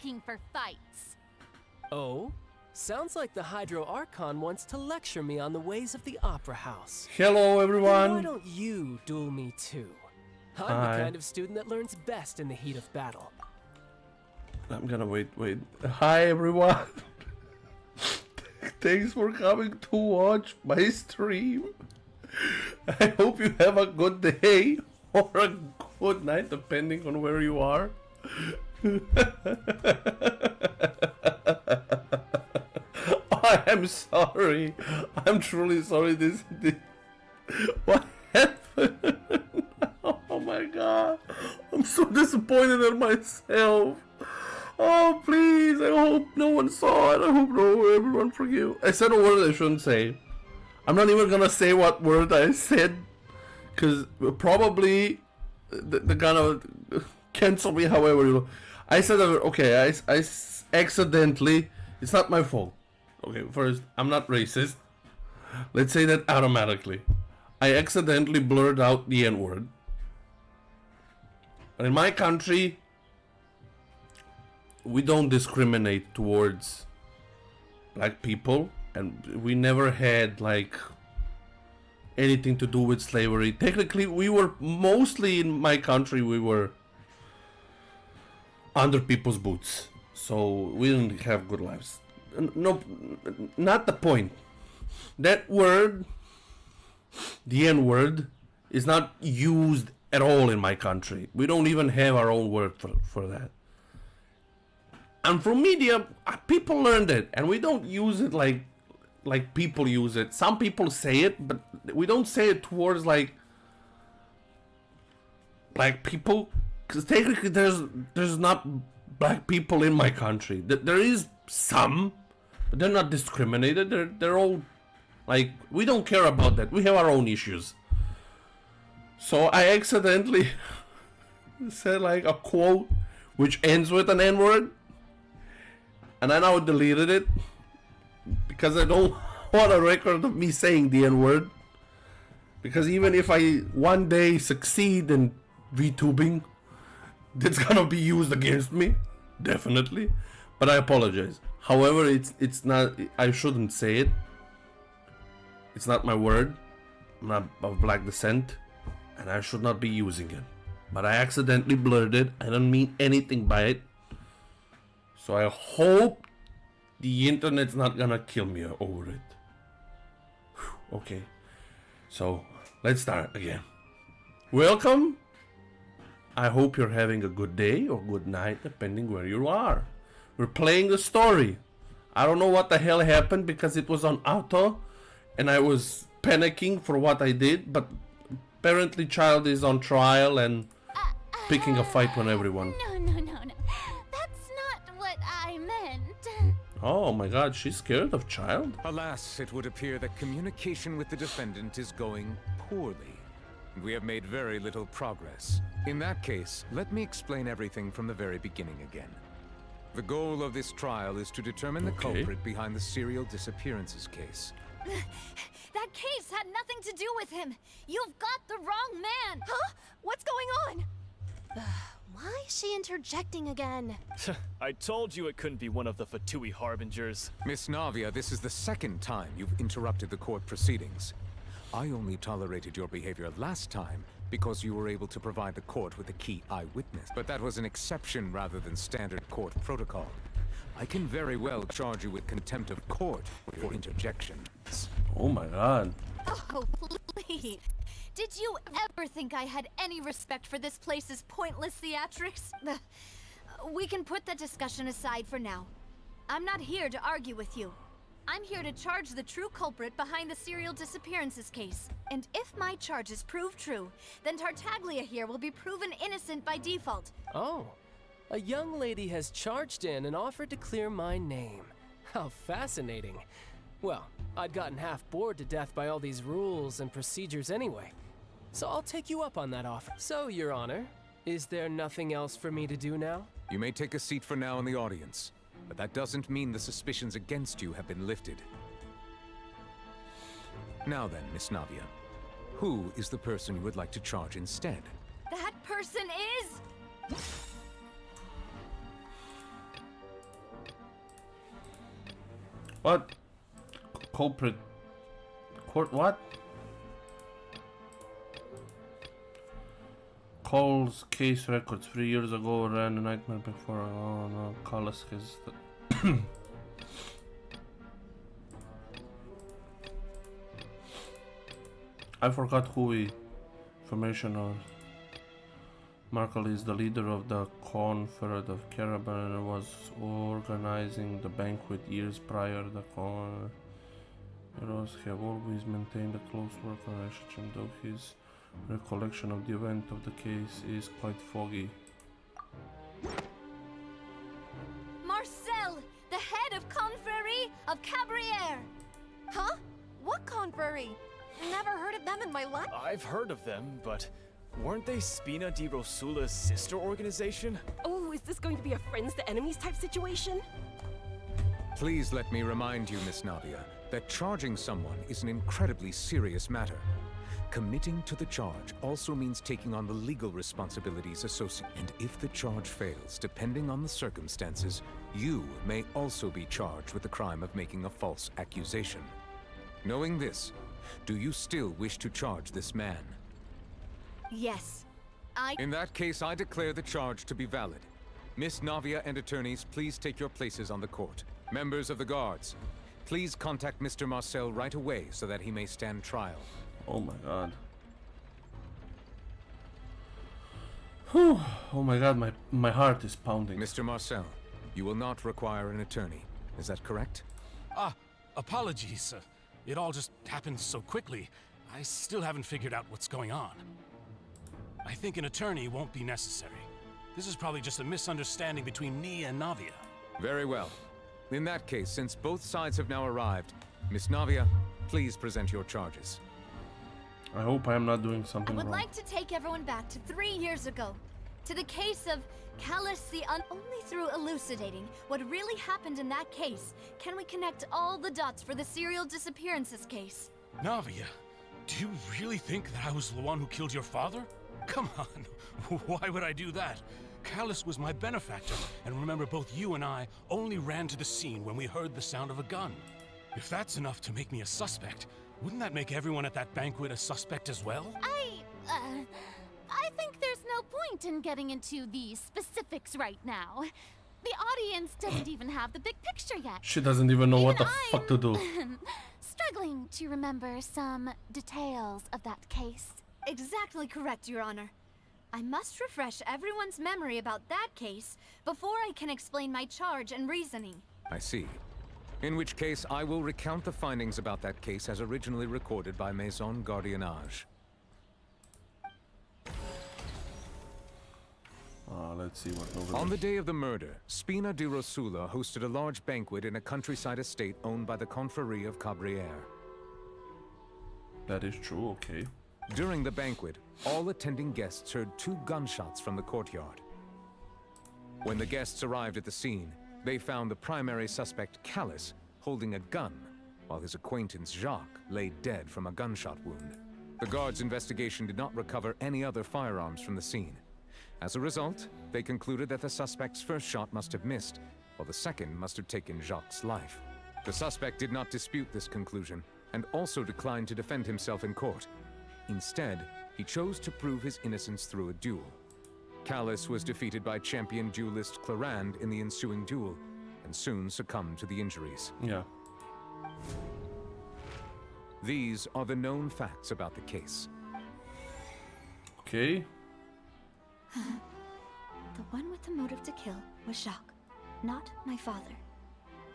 looking for fights. Oh? Sounds like the Hydro Archon wants to lecture me on the ways of the Opera House. Hello, Then everyone. why don't you duel me too? I'm Hi. the kind of student that learns best in the heat of battle. I'm gonna wait. Hi, everyone. Thanks for coming to watch my stream. I hope you have a good day or a good night, depending on where you are. I am sorry. I'm truly sorry. This what happened? Oh my god. I'm so disappointed in myself. Oh please, I hope no one saw it. I hope everyone forgive. I said a word I shouldn't say. I'm not even gonna say what word I said, because probably they're gonna cancel me however you know. I said, okay, I accidentally, it's not my fault. Okay, first, I'm not racist. Let's say that automatically. I accidentally blurred out the N-word. In my country, we don't discriminate towards black people, and we never had like anything to do with slavery. Technically, we were mostly in my country, we were under people's boots, so we didn't have good lives. No, not the point. That word, the N-word, is not used at all in my country. We don't even have our own word for that. And from media, people learned it, and we don't use it like people use it. Some people say it, but we don't say it towards like black people, because technically there's not black people in my country. There is some, but they're not discriminated. They're all like, we don't care about that. We have our own issues. So I accidentally said like a quote which ends with an N-word, and I now deleted it because I don't want a record of me saying the N-word. Because even if I one day succeed in VTubing, that's gonna be used against me, definitely. But I apologize. However, it's not. I shouldn't say it. It's not my word. I'm not of black descent, and I should not be using it. But I accidentally blurred it. I don't mean anything by it. So I hope the internet's not gonna kill me over it. Whew, okay. So let's start again. Welcome. I hope you're having a good day or good night, depending where you are. We're playing the story. I don't know what the hell happened because it was on auto and I was panicking for what I did, but apparently Child is on trial and picking a fight with everyone. No. That's not what I meant. Oh my god, she's scared of Child? Alas, it would appear that communication with the defendant is going poorly. We have made very little progress. In that case, let me explain everything from the very beginning again. The goal of this trial is to determine the culprit behind the serial disappearances case. That case had nothing to do with him. You've got the wrong man. Huh? What's going on? Why is she interjecting again? I told you it couldn't be one of the Fatui Harbingers. Miss Navia, this is the second time you've interrupted the court proceedings. I only tolerated your behavior last time because you were able to provide the court with a key eyewitness. But that was an exception rather than standard court protocol. I can very well charge you with contempt of court for interjections. Oh my god. Oh, please. Did you ever think I had any respect for this place's pointless theatrics? We can put that discussion aside for now. I'm not here to argue with you. I'm here to charge the true culprit behind the serial disappearances case. And if my charges prove true, then Tartaglia here will be proven innocent by default. Oh, a young lady has charged in and offered to clear my name. How fascinating. Well, I'd gotten half bored to death by all these rules and procedures anyway. So I'll take you up on that offer. So, Your Honor, is there nothing else for me to do now? You may take a seat for now in the audience, but that doesn't mean the suspicions against you have been lifted. Now then, Miss Navia, who is the person you would like to charge instead? That person is... What? Culprit. Court what? Cole's case records 3 years ago ran a nightmare before. Oh no, Carlos has. I forgot who we. Information on. Markle is the leader of the Confederate of Caravan and was organizing the banquet years prior. The heroes have always maintained a close working relationship, though his recollection of the event of the case is quite foggy. Marcel, the head of Confrérie of Cabrières! Huh? What confrérie? Never heard of them in my life. I've heard of them, but weren't they Spina di Rosula's sister organization? Oh, is this going to be a friends to enemies type situation? Please let me remind you, Miss Navia, that charging someone is an incredibly serious matter. Committing to the charge also means taking on the legal responsibilities associated. And if the charge fails, depending on the circumstances, you may also be charged with the crime of making a false accusation. Knowing this, do you still wish to charge this man? Yes. In that case, I declare the charge to be valid. Miss Navia and attorneys, please take your places on the court. Members of the guards, please contact Mr. Marcel right away so that he may stand trial. Oh my god. Whew. Oh my god, my heart is pounding. Mr. Marcel, you will not require an attorney. Is that correct? Apologies. It all just happened so quickly. I still haven't figured out what's going on. I think an attorney won't be necessary. This is probably just a misunderstanding between me and Navia. Very well. In that case, since both sides have now arrived, Miss Navia, please present your charges. I hope I am not doing I something would wrong. like to take everyone back to 3 years ago, to the case of Callus the Only through elucidating what really happened in that case can we connect all the dots for the serial disappearances case. Navia, do you really think that I was the one who killed your father? Come on, why would I do that? Callus was my benefactor, and remember both you and I only ran to the scene when we heard the sound of a gun. If that's enough to make me a suspect, wouldn't that make everyone at that banquet a suspect as well? I think there's no point in getting into the specifics right now. The audience doesn't even have the big picture yet. She doesn't even know what the fuck to do. Struggling to remember some details of that case. Exactly correct, Your Honor. I must refresh everyone's memory about that case before I can explain my charge and reasoning. I see. In which case, I will recount the findings about that case as originally recorded by Maison Gardiennage. Let's see what On the day of the murder, Spina di Rosula hosted a large banquet in a countryside estate owned by the Confrérie of Cabrières. That is true, okay. During the banquet, all attending guests heard 2 gunshots from the courtyard. When the guests arrived at the scene, they found the primary suspect, Callus, holding a gun, while his acquaintance, Jacques, lay dead from a gunshot wound. The guards' investigation did not recover any other firearms from the scene. As a result, they concluded that the suspect's first shot must have missed, while the second must have taken Jacques' life. The suspect did not dispute this conclusion, and also declined to defend himself in court. Instead, he chose to prove his innocence through a duel. Callus was defeated by champion duelist Clarand in the ensuing duel, and soon succumbed to the injuries. Yeah. These are the known facts about the case. Okay. The one with the motive to kill was Jacques, not my father.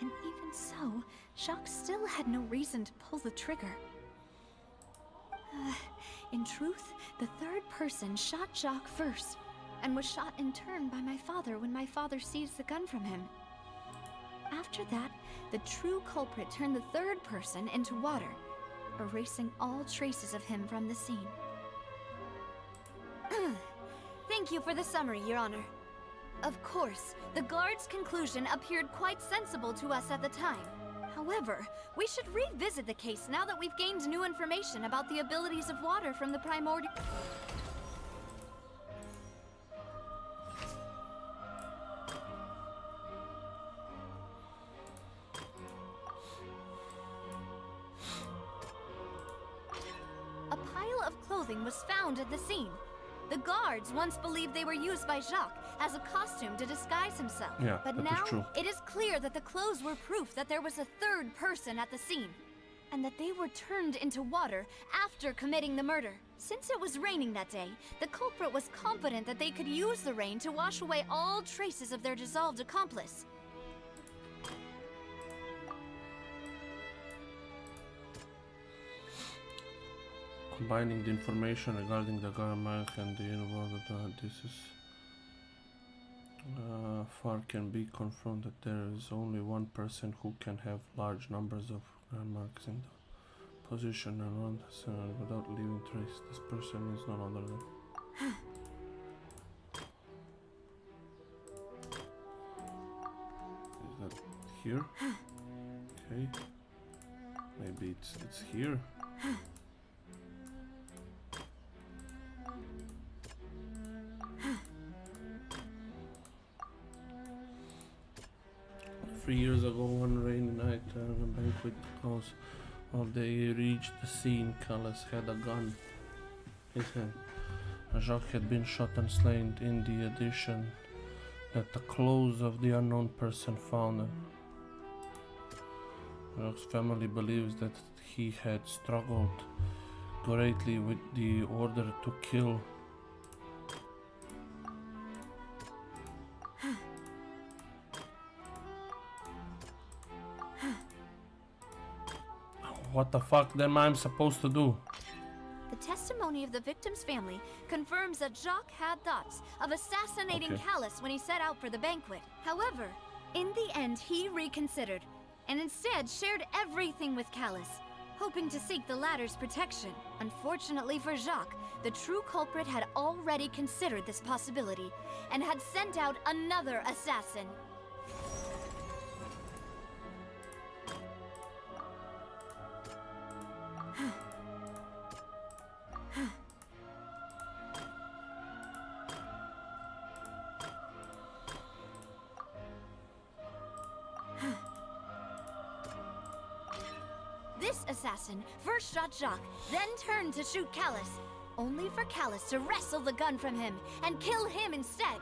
And even so, Jacques still had no reason to pull the trigger. In truth, the third person shot Jacques first, and was shot in turn by my father when my father seized the gun from him. After that, the true culprit turned the third person into water, erasing all traces of him from the scene. Thank you for the summary, Your Honor. Of course, the guard's conclusion appeared quite sensible to us at the time. However, we should revisit the case now that we've gained new information about the abilities of water from the primordial... of clothing was found at the scene. The guards once believed they were used by Jacques as a costume to disguise himself. Yeah, but that is now true. it is clear that the clothes were proof that there was a third person at the scene, and that they were turned into water after committing the murder. Since it was raining that day, the culprit was confident that they could use the rain to wash away all traces of their dissolved accomplice. Combining the information regarding the Garmark and the involved, this is far can be confirmed that there is only one person who can have large numbers of Garmarks in the position around us without leaving trace. This person is none other than. Is that here? Okay. Maybe it's here. Three years ago, one rainy night, a banquet house, while they reached the scene, Callas had a gun in his hand. Jacques had been shot and slain. In the addition, that the clothes of the unknown person found. Jacques' family believes that he had struggled greatly with the order to kill. What the fuck then I'm supposed to do? The testimony of the victim's family confirms that Jacques had thoughts of assassinating Callas when he set out for the banquet. However, in the end, he reconsidered and instead shared everything with Callas, hoping to seek the latter's protection. Unfortunately for Jacques, the true culprit had already considered this possibility and had sent out another assassin. This assassin first shot Jacques, then turned to shoot Callas, only for Callas to wrestle the gun from him and kill him instead.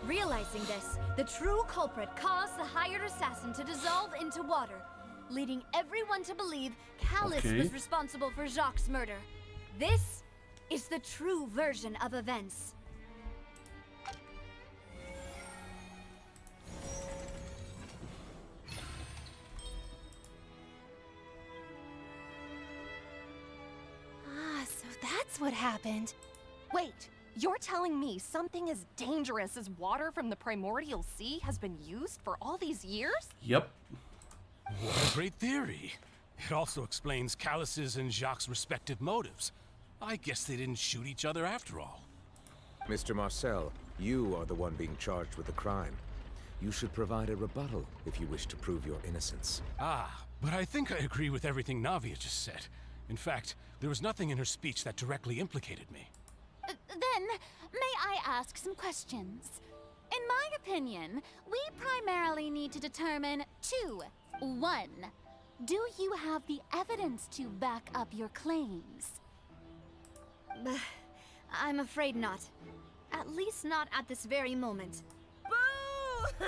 Realizing this, the true culprit caused the hired assassin to dissolve into water, leading everyone to believe Callas was responsible for Jacques' murder. This is the true version of events. So that's what happened. Wait, you're telling me something as dangerous as water from the primordial sea has been used for all these years? Yep. What a great theory. It also explains Callas's and Jacques' respective motives. I guess they didn't shoot each other after all. Mr. Marcel, you are the one being charged with the crime. You should provide a rebuttal if you wish to prove your innocence. Ah, but I think I agree with everything Navia just said. In fact, there was nothing in her speech that directly implicated me. Then, may I ask some questions? In my opinion, we primarily need to determine two. One, do you have the evidence to back up your claims? I'm afraid not. At least not at this very moment. Boo!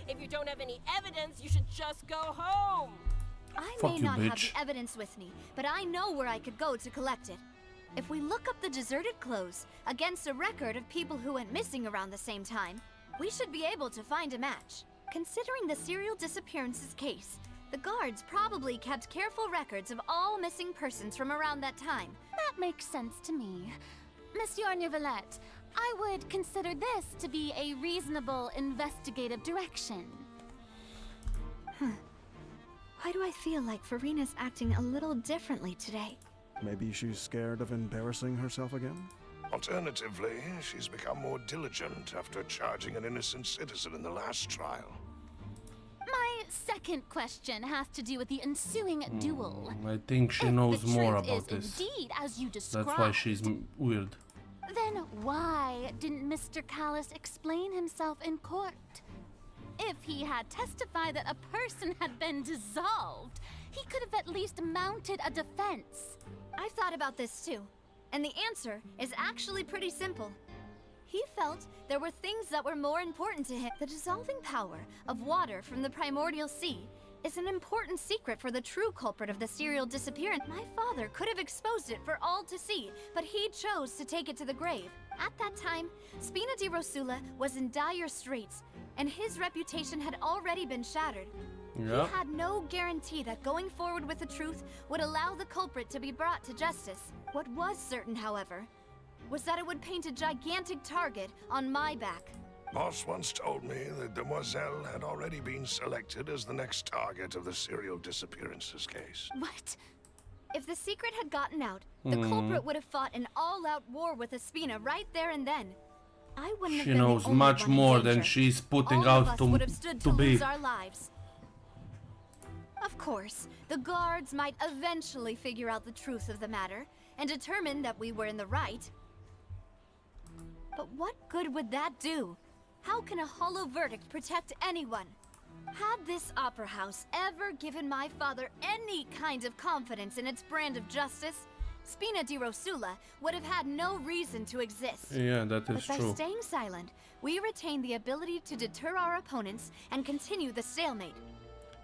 If you don't have any evidence, you should just go home. I Fuck may you, not have bitch. the evidence with me, but I know where I could go to collect it. If we look up the deserted clothes against a record of people who went missing around the same time, we should be able to find a match. Considering the serial disappearances case, the guards probably kept careful records of all missing persons from around that time. That makes sense to me. Monsieur Neuvillette, I would consider this to be a reasonable investigative direction. Why do I feel like Farina's acting a little differently today? Maybe she's scared of embarrassing herself again? Alternatively, she's become more diligent after charging an innocent citizen in the last trial. My second question has to do with the ensuing duel. I think she If knows the more truth about is this. indeed as you described, That's why she's weird. then why didn't Mr. Callas explain himself in court? if he had testified that a person had been dissolved, he could have at least mounted a defense. I've thought about this too, and the answer is actually pretty simple. He felt there were things that were more important to him. The dissolving power of water from the primordial sea is an important secret for the true culprit of the serial disappearance. My father could have exposed it for all to see, but he chose to take it to the grave. At that time, Spina di Rosula was in dire straits, and his reputation had already been shattered. Yeah. He had no guarantee that going forward with the truth would allow the culprit to be brought to justice. What was certain, however, was that it would paint a gigantic target on my back. Boss once told me that Demoiselle had already been selected as the next target of the serial disappearances case. What? If the secret had gotten out, the culprit would have fought an all-out war with Espina right there and then. I wouldn't have She been the knows only much one in more than danger. she's putting All of out us to would have stood to be. lose our lives. Of course, the guards might eventually figure out the truth of the matter and determine that we were in the right. But what good would that do? How can a hollow verdict protect anyone? Had this opera house ever given my father any kind of confidence in its brand of justice, Spina di Rosula would have had no reason to exist. Yeah, that is But by true. staying silent, we retain the ability to deter our opponents and continue the stalemate.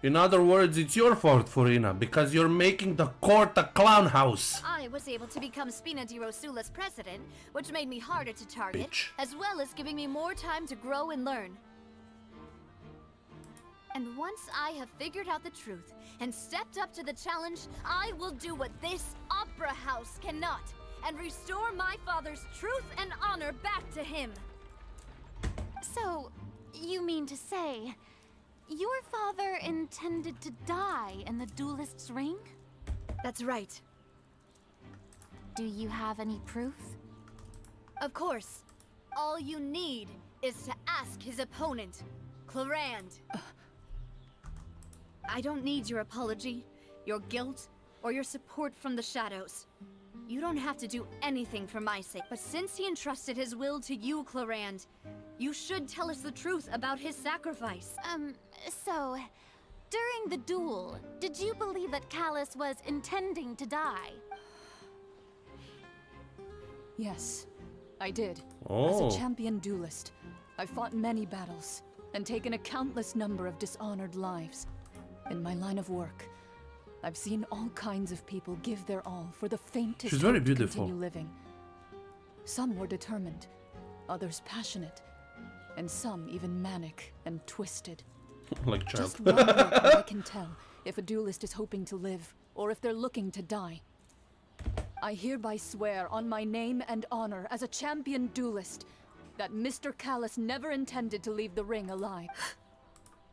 In other words, it's your fault, Furina, because you're making the court a clown house. I was able to become Spina di Rosula's president, which made me harder to target, Bitch. as well as giving me more time to grow and learn. And once I have figured out the truth and stepped up to the challenge, I will do what this opera house cannot, and restore my father's truth and honor back to him. So, you mean to say, your father intended to die in the duelist's ring? That's right. Do you have any proof? Of course. All you need is to ask his opponent, Clarand. I don't need your apology, your guilt, or your support from the shadows. You don't have to do anything for my sake. But since he entrusted his will to you, Clarand, you should tell us the truth about his sacrifice. So, during the duel, did you believe that Callus was intending to die? Yes, I did. Oh. As a champion duelist, I've fought many battles and taken a countless number of dishonored lives. In my line of work, I've seen all kinds of people give their all for the faintest She's very hope to beautiful. continue living. Some were determined, others passionate, and some even manic and twisted. Like child. Just one look and I can tell if a duelist is hoping to live or if they're looking to die. I hereby swear on my name and honor as a champion duelist that Mr. Callus never intended to leave the ring alive.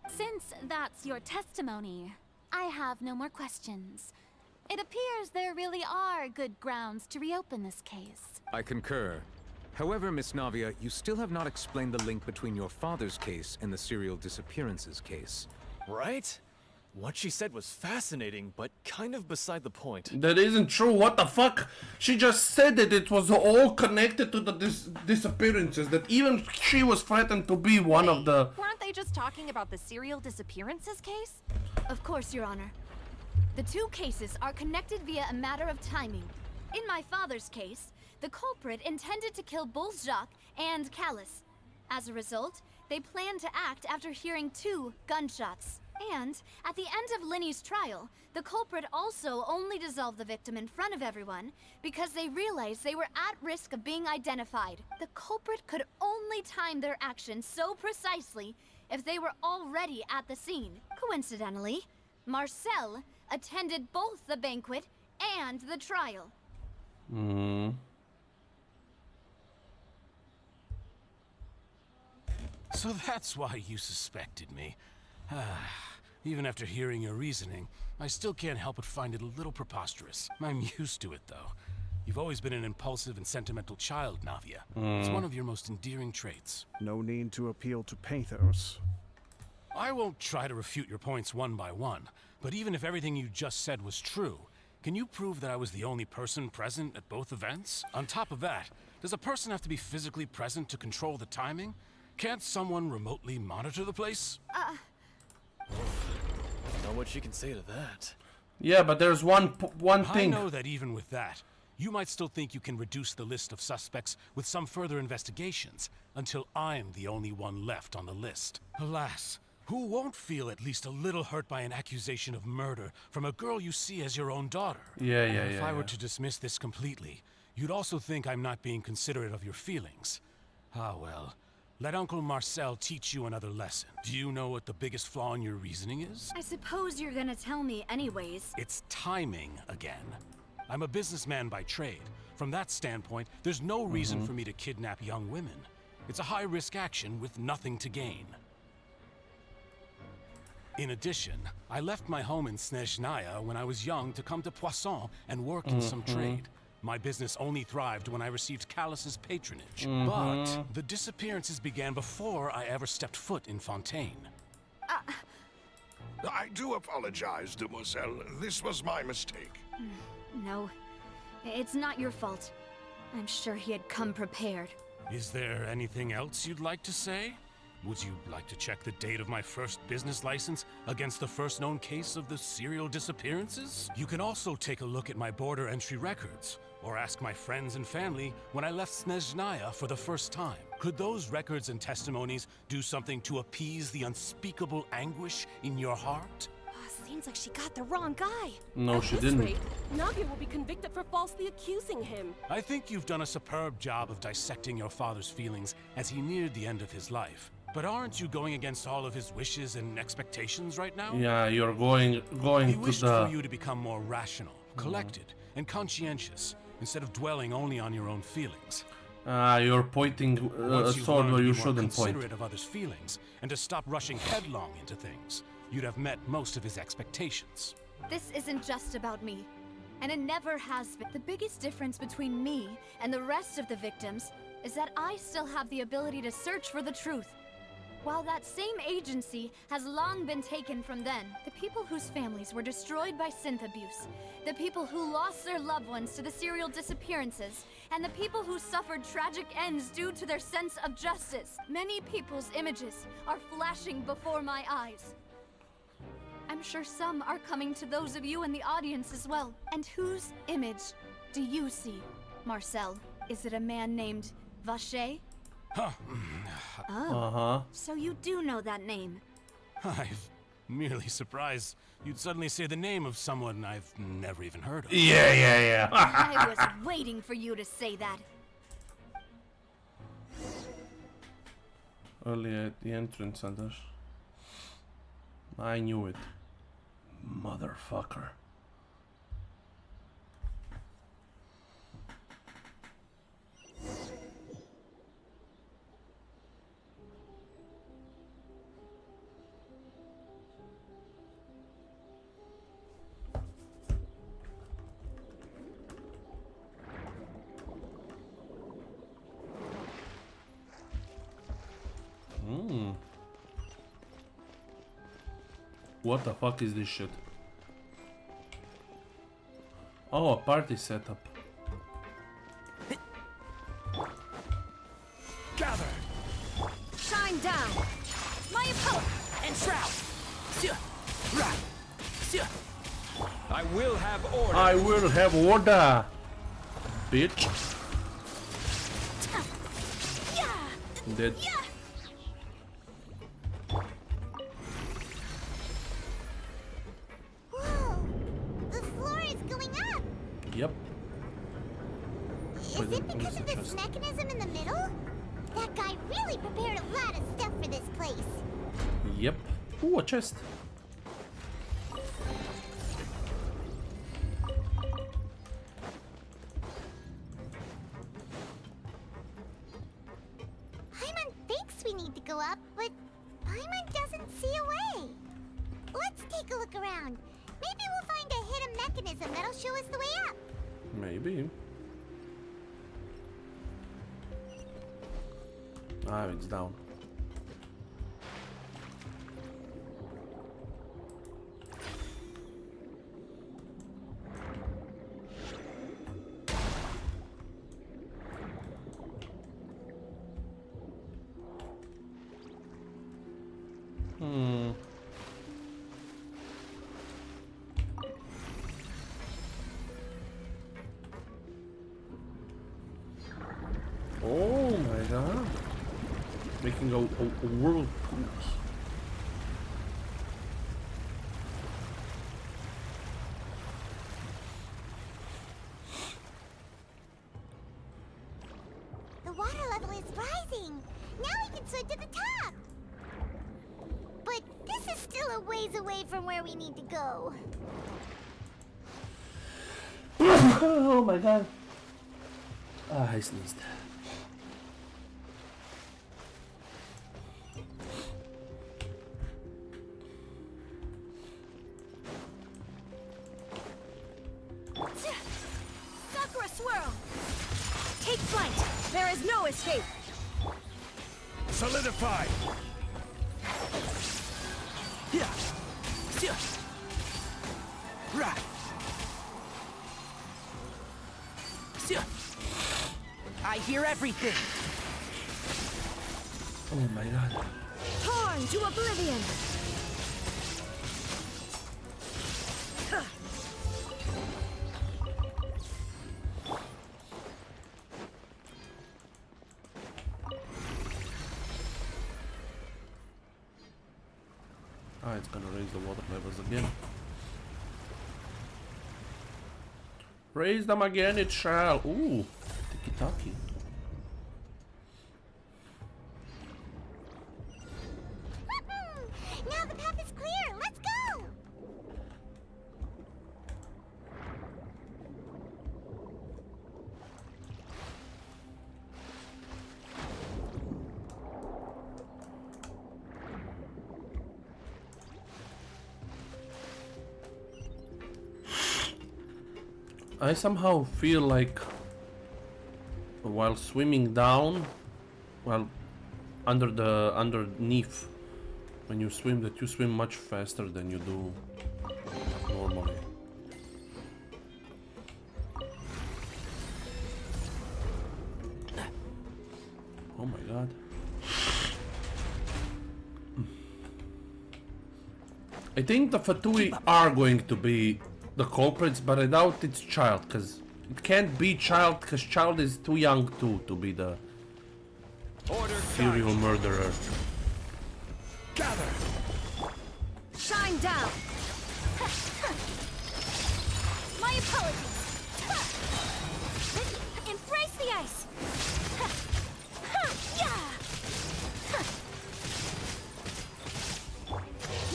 Since that's your testimony, I have no more questions. It appears there really are good grounds to reopen this case. I concur. However, Miss Navia, you still have not explained the link between your father's case and the serial disappearances case. Right? What she said was fascinating, but kind of beside the point. That isn't true. What the fuck? She just said that it was all connected to the disappearances. That even she was threatened to be one of the. Weren't they just talking about the serial disappearances case? Of course, Your Honor. The two cases are connected via a matter of timing. In my father's case, the culprit intended to kill both Jacques and Callus. As a result, they planned to act after hearing 2 gunshots. And at the end of Linny's trial, the culprit also only dissolved the victim in front of everyone because they realized they were at risk of being identified. The culprit could only time their actions so precisely if they were already at the scene. Coincidentally, Marcel attended both the banquet and the trial. So that's why you suspected me. Even after hearing your reasoning, I still can't help but find it a little preposterous. I'm used to it, though. You've always been an impulsive and sentimental child, Navia. It's one of your most endearing traits. No need to appeal to pathos. I won't try to refute your points one by one, but even if everything you just said was true, can you prove that I was the only person present at both events? On top of that, does a person have to be physically present to control the timing? Can't someone remotely monitor the place? Know what you can say to that? Yeah, but there's one thing. I know that even with that, you might still think you can reduce the list of suspects with some further investigations until I'm the only one left on the list. Alas, who won't feel at least a little hurt by an accusation of murder from a girl you see as your own daughter? Yeah. If I were to dismiss this completely, you'd also think I'm not being considerate of your feelings. Ah well, let Uncle Marcel teach you another lesson. Do you know what the biggest flaw in your reasoning is? I suppose you're gonna tell me anyways. It's timing again. I'm a businessman by trade. From that standpoint, there's no reason for me to kidnap young women. It's a high-risk action with nothing to gain. In addition, I left my home in Snezhnaya when I was young to come to Poisson and work in some trade. My business only thrived when I received Callus's patronage. But the disappearances began before I ever stepped foot in Fontaine. I do apologize, Demoiselle. This was my mistake. No, it's not your fault. I'm sure he had come prepared. Is there anything else you'd like to say? Would you like to check the date of my first business license against the first known case of the serial disappearances? You can also take a look at my border entry records, or ask my friends and family when I left Snezhnaya for the first time. Could those records and testimonies do something to appease the unspeakable anguish in your heart? Seems like she got the wrong guy. No, she didn't. Navia will be convicted for falsely accusing him. I think you've done a superb job of dissecting your father's feelings as he neared the end of his life. But aren't you going against all of his wishes and expectations right now? Yeah, you're going He to wished the. for you to become more rational, collected, and conscientious, instead of dwelling only on your own feelings. You're pointing a Once you've sword learned where to you be more shouldn't point. considerate of others' feelings, and to stop rushing headlong into things, you'd have met most of his expectations. This isn't just about me, and it never has been. The biggest difference between me and the rest of the victims is that I still have the ability to search for the truth. While that same agency has long been taken from them, the people whose families were destroyed by synth abuse, the people who lost their loved ones to the serial disappearances, and the people who suffered tragic ends due to their sense of justice. Many people's images are flashing before my eyes. I'm sure some are coming to those of you in the audience as well. And whose image do you see, Marcel? Is it a man named Vacher? Huh. Oh, so you do know that name. I'm merely surprised you'd suddenly say the name of someone I've never even heard of. Yeah. I was waiting for you to say that. Earlier at the entrance, Anders. I knew it. Motherfucker. What the fuck is this shit? Oh, a party setup. Gather! Shine down! My opponent! And shroud! I will have order! I will have order! Bitch. Dead. Whoa! The floor is going up! Yep. Is it because of this mechanism in the middle? That guy really prepared a lot of stuff for this place. Yep. Ooh, a chest. Paimon thinks we need to go up, but Paimon doesn't see a way. Let's take a look around. Maybe we'll find a hidden mechanism that'll show us the way up. Maybe. Ah, it's down. Oh my god. Making a whirlpool. The water level is rising. Now we can swim to the top. But this is still a ways away from where we need to go. Oh my god. Ah, I sneezed. Sakura swirl! Take flight! There is no escape! Solidify! Yeah. Yeah. Right. Yeah. I hear everything. Oh my god. Torn to oblivion! Ah, it's gonna raise the water levels again. Raise them again, it shall. Ooh, tiki-taki. Now the path is clear. Let's go. I somehow feel like while swimming down, well, underneath, when you swim, that you swim much faster than you do normally. Oh my god. I think the Fatui are going to be the culprits, but I doubt it's Child, because it can't be Child, because Child is too young to be the serial murderer. Gather! Shine down! My apologies. Embrace the ice.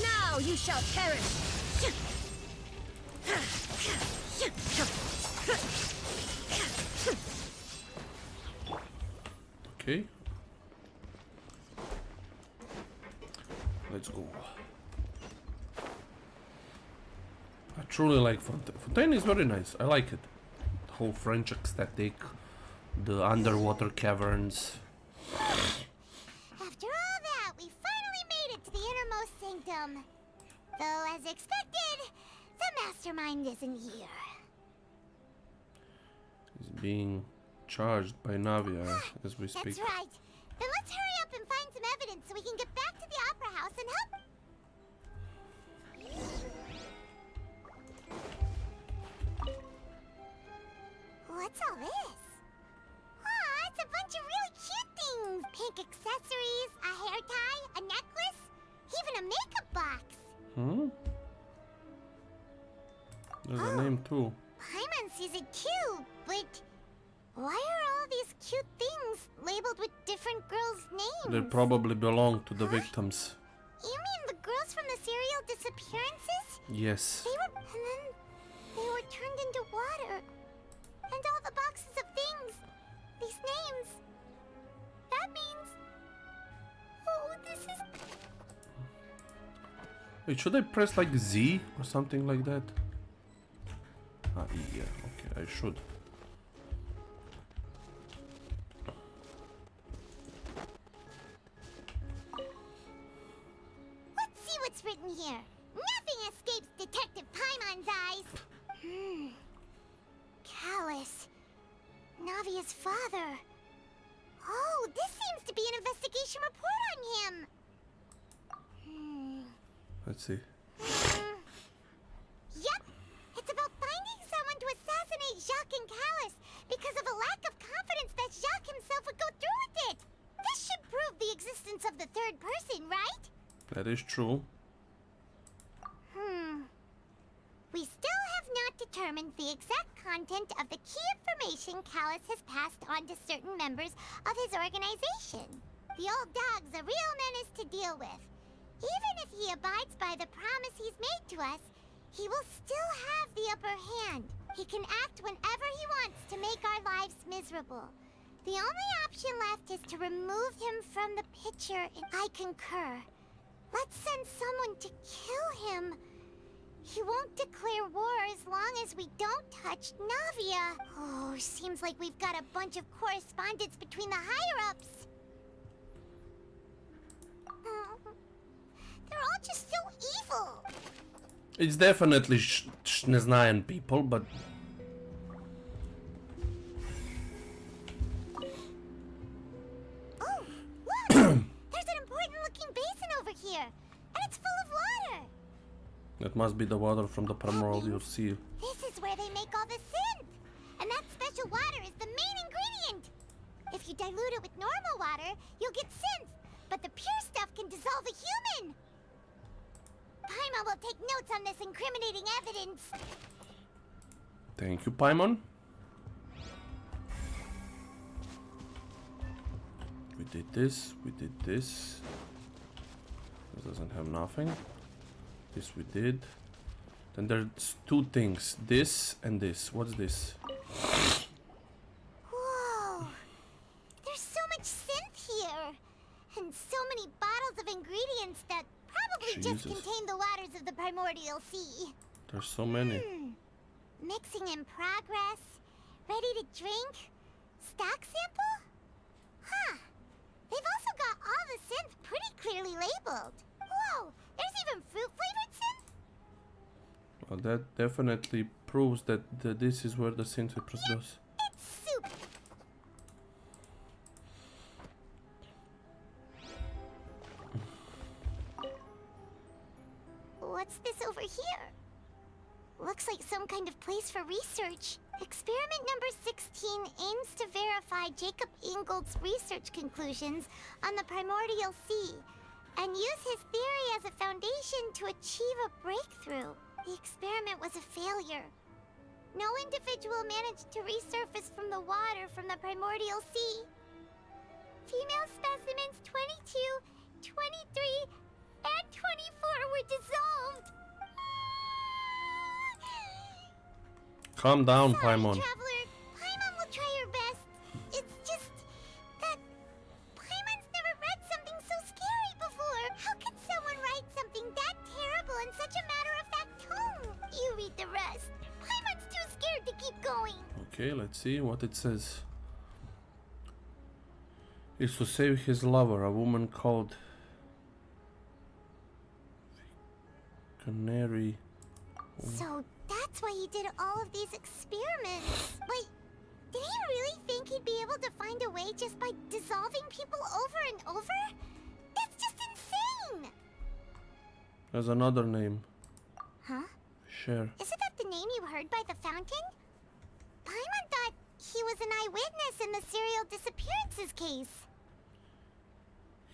Now you shall perish! Okay. Let's go. I truly like Fontaine. Fontaine is very nice. I like it. The whole French aesthetic, the underwater caverns. After all that, we finally made it to the innermost sanctum. Though, as expected, the mastermind isn't here. He's being charged by Navia as we speak. That's right. Then let's hurry up and find some evidence so we can get back to the Opera House and help. What's all this? Aw, it's a bunch of really cute things. Pink accessories, a hair tie, a necklace, even a makeup box. Hmm? There's a name too. Paimon sees it too, but why are all these cute things labeled with different girls' names? They probably belong to the victims. You mean the girls from the serial disappearances? Yes. And then they were turned into water. And all the boxes of things, these names. That means... Oh, this is... Wait, should I press like Z or something like that? Ah, E, yeah, okay, I should. Let's see what's written here. Nothing escapes Detective Paimon's eyes. Callus. Navia's father. Oh, this seems to be an investigation report on him. Let's see. Yep, it's about finding someone to assassinate Jacques and Callus because of a lack of confidence that Jacques himself would go through with it. This should prove the existence of the third person, right? That is true. We still have not determined the exact content of the key information Callus has passed on to certain members of his organization. The old dog's a real menace to deal with. Even if he abides by the promise he's made to us, he will still have the upper hand. He can act whenever he wants to make our lives miserable. The only option left is to remove him from the picture, and I concur. Let's send someone to kill him. He won't declare war as long as we don't touch Navia. Oh, seems like we've got a bunch of correspondence between the higher-ups. They're all just so evil. It's definitely Shneznayan people, but... Oh, look! There's an important-looking basin over here, and it's full of water. That must be the water from the Primordial Sea. This is where they make all the synth, and that special water is the main ingredient. If you dilute it with normal water, you'll get synth, but the pure stuff can dissolve a human. Paimon will take notes on this incriminating evidence. Thank you, Paimon. We did this, we did this. This doesn't have nothing. This we did. Then there's two things. This and this. What's this? Whoa! There's so much synth here! And so many bottles of ingredients that probably just Jesus. contain the waters of the Primordial Sea. There's so many. Mixing in progress. Ready to drink? Stock sample? Huh. They've also got all the synth pretty clearly labeled. Whoa! There's even fruit-flavored synth? Well, that definitely proves that this is where the synthesis goes. It's soup! What's this over here? Looks like some kind of place for research. Experiment number 16 aims to verify Jacob Ingold's research conclusions on the Primordial Sea and use his theory as a foundation to achieve a breakthrough. The experiment was a failure. No individual managed to resurface from the water from the Primordial Sea. Female specimens 22, 23, and 24 were dissolved. Calm down, Sorry, Paimon. Traveler. Paimon will try her best. It's just that Paimon's never read something so scary before. How could someone write something that terrible in such a matter-of-fact tone? You read the rest. Paimon's too scared to keep going. Okay, let's see what it says. Is to save his lover, a woman called Canary. So that's why he did all of these experiments. Wait, did he really think he'd be able to find a way just by dissolving people over and over? That's just insane! There's another name. Huh? Share. Isn't that the name you heard by the fountain? Paimon thought he was an eyewitness in the serial disappearances case.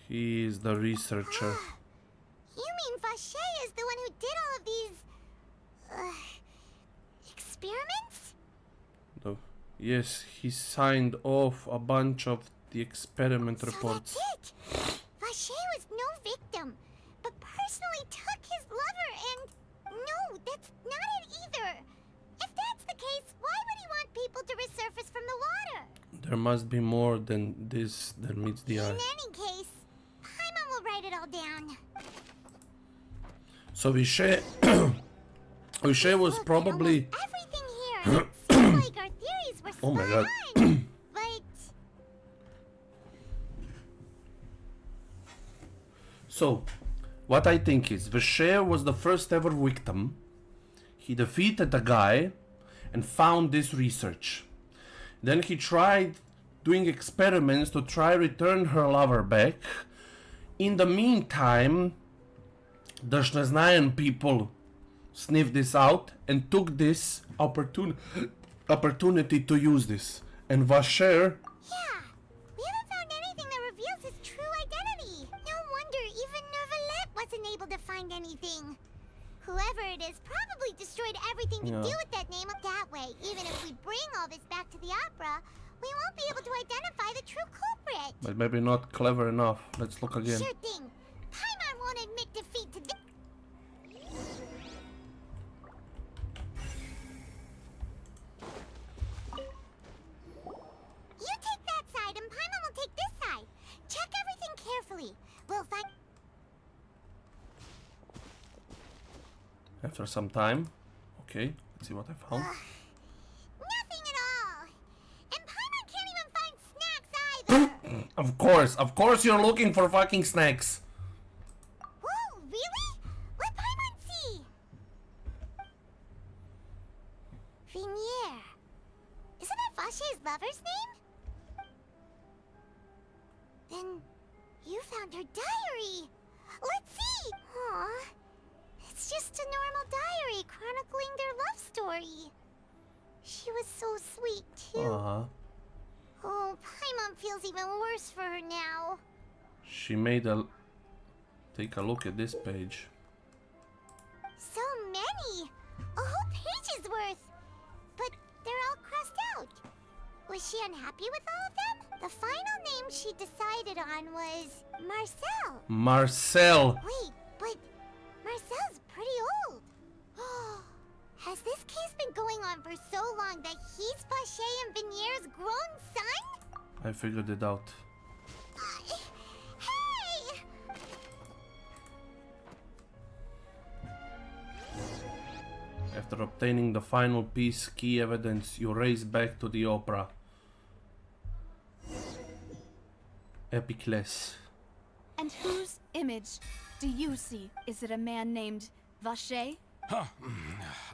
He is the researcher. You mean Vache is the one who did all of these... experiments? No. Yes, he signed off a bunch of the experiment reports. So that's it! Vache was no victim, but personally took his lover and... No, that's not it either! If that's the case, why would he want people to resurface from the water? There must be more than this that meets the eye. In any case, Paimon will write it all down. So Vishay... Vishay was probably... Everything here seems like our theories were spot Oh my god. on, but... So, what I think is, Vishay was the first ever victim. He defeated a guy and found this research. Then he tried doing experiments to try return her lover back. In the meantime, The Shneznayan people sniffed this out and took this opportunity to use this. And Vasher... Yeah, we haven't found anything that reveals his true identity. No wonder even Neuvillette wasn't able to find anything. Whoever it is probably destroyed everything to do with that name. That way, even if we bring all this back to the opera, we won't be able to identify the true culprit. But maybe not clever enough. Let's look again. Sure thing. Paimon won't admit defeat to this. You take that side and Paimon will take this side. Check everything carefully. We'll find... After some time. Okay, let's see what I found. Nothing at all. And Paimon can't even find snacks either. Of course you're looking for fucking snacks. Whoa, really? What Paimon see? Vinier. Isn't that Vache's lover's name? Then you found her diary. Let's see. Aww. It's just a normal diary chronicling their love story. She was so sweet, too. Oh, Paimon feels even worse for her now. She made a... Take a look at this page. So many! A whole page's worth! But they're all crossed out. Was she unhappy with all of them? The final name she decided on was Marcel. Marcel! Wait, but Marcel's pretty old. Has this case been going on for so long that he's Vache and Vinier's grown son? I figured it out. Hey! After obtaining the final piece, key evidence, you race back to the opera. Epiclès. And whose image do you see? Is it a man named Vache? Huh.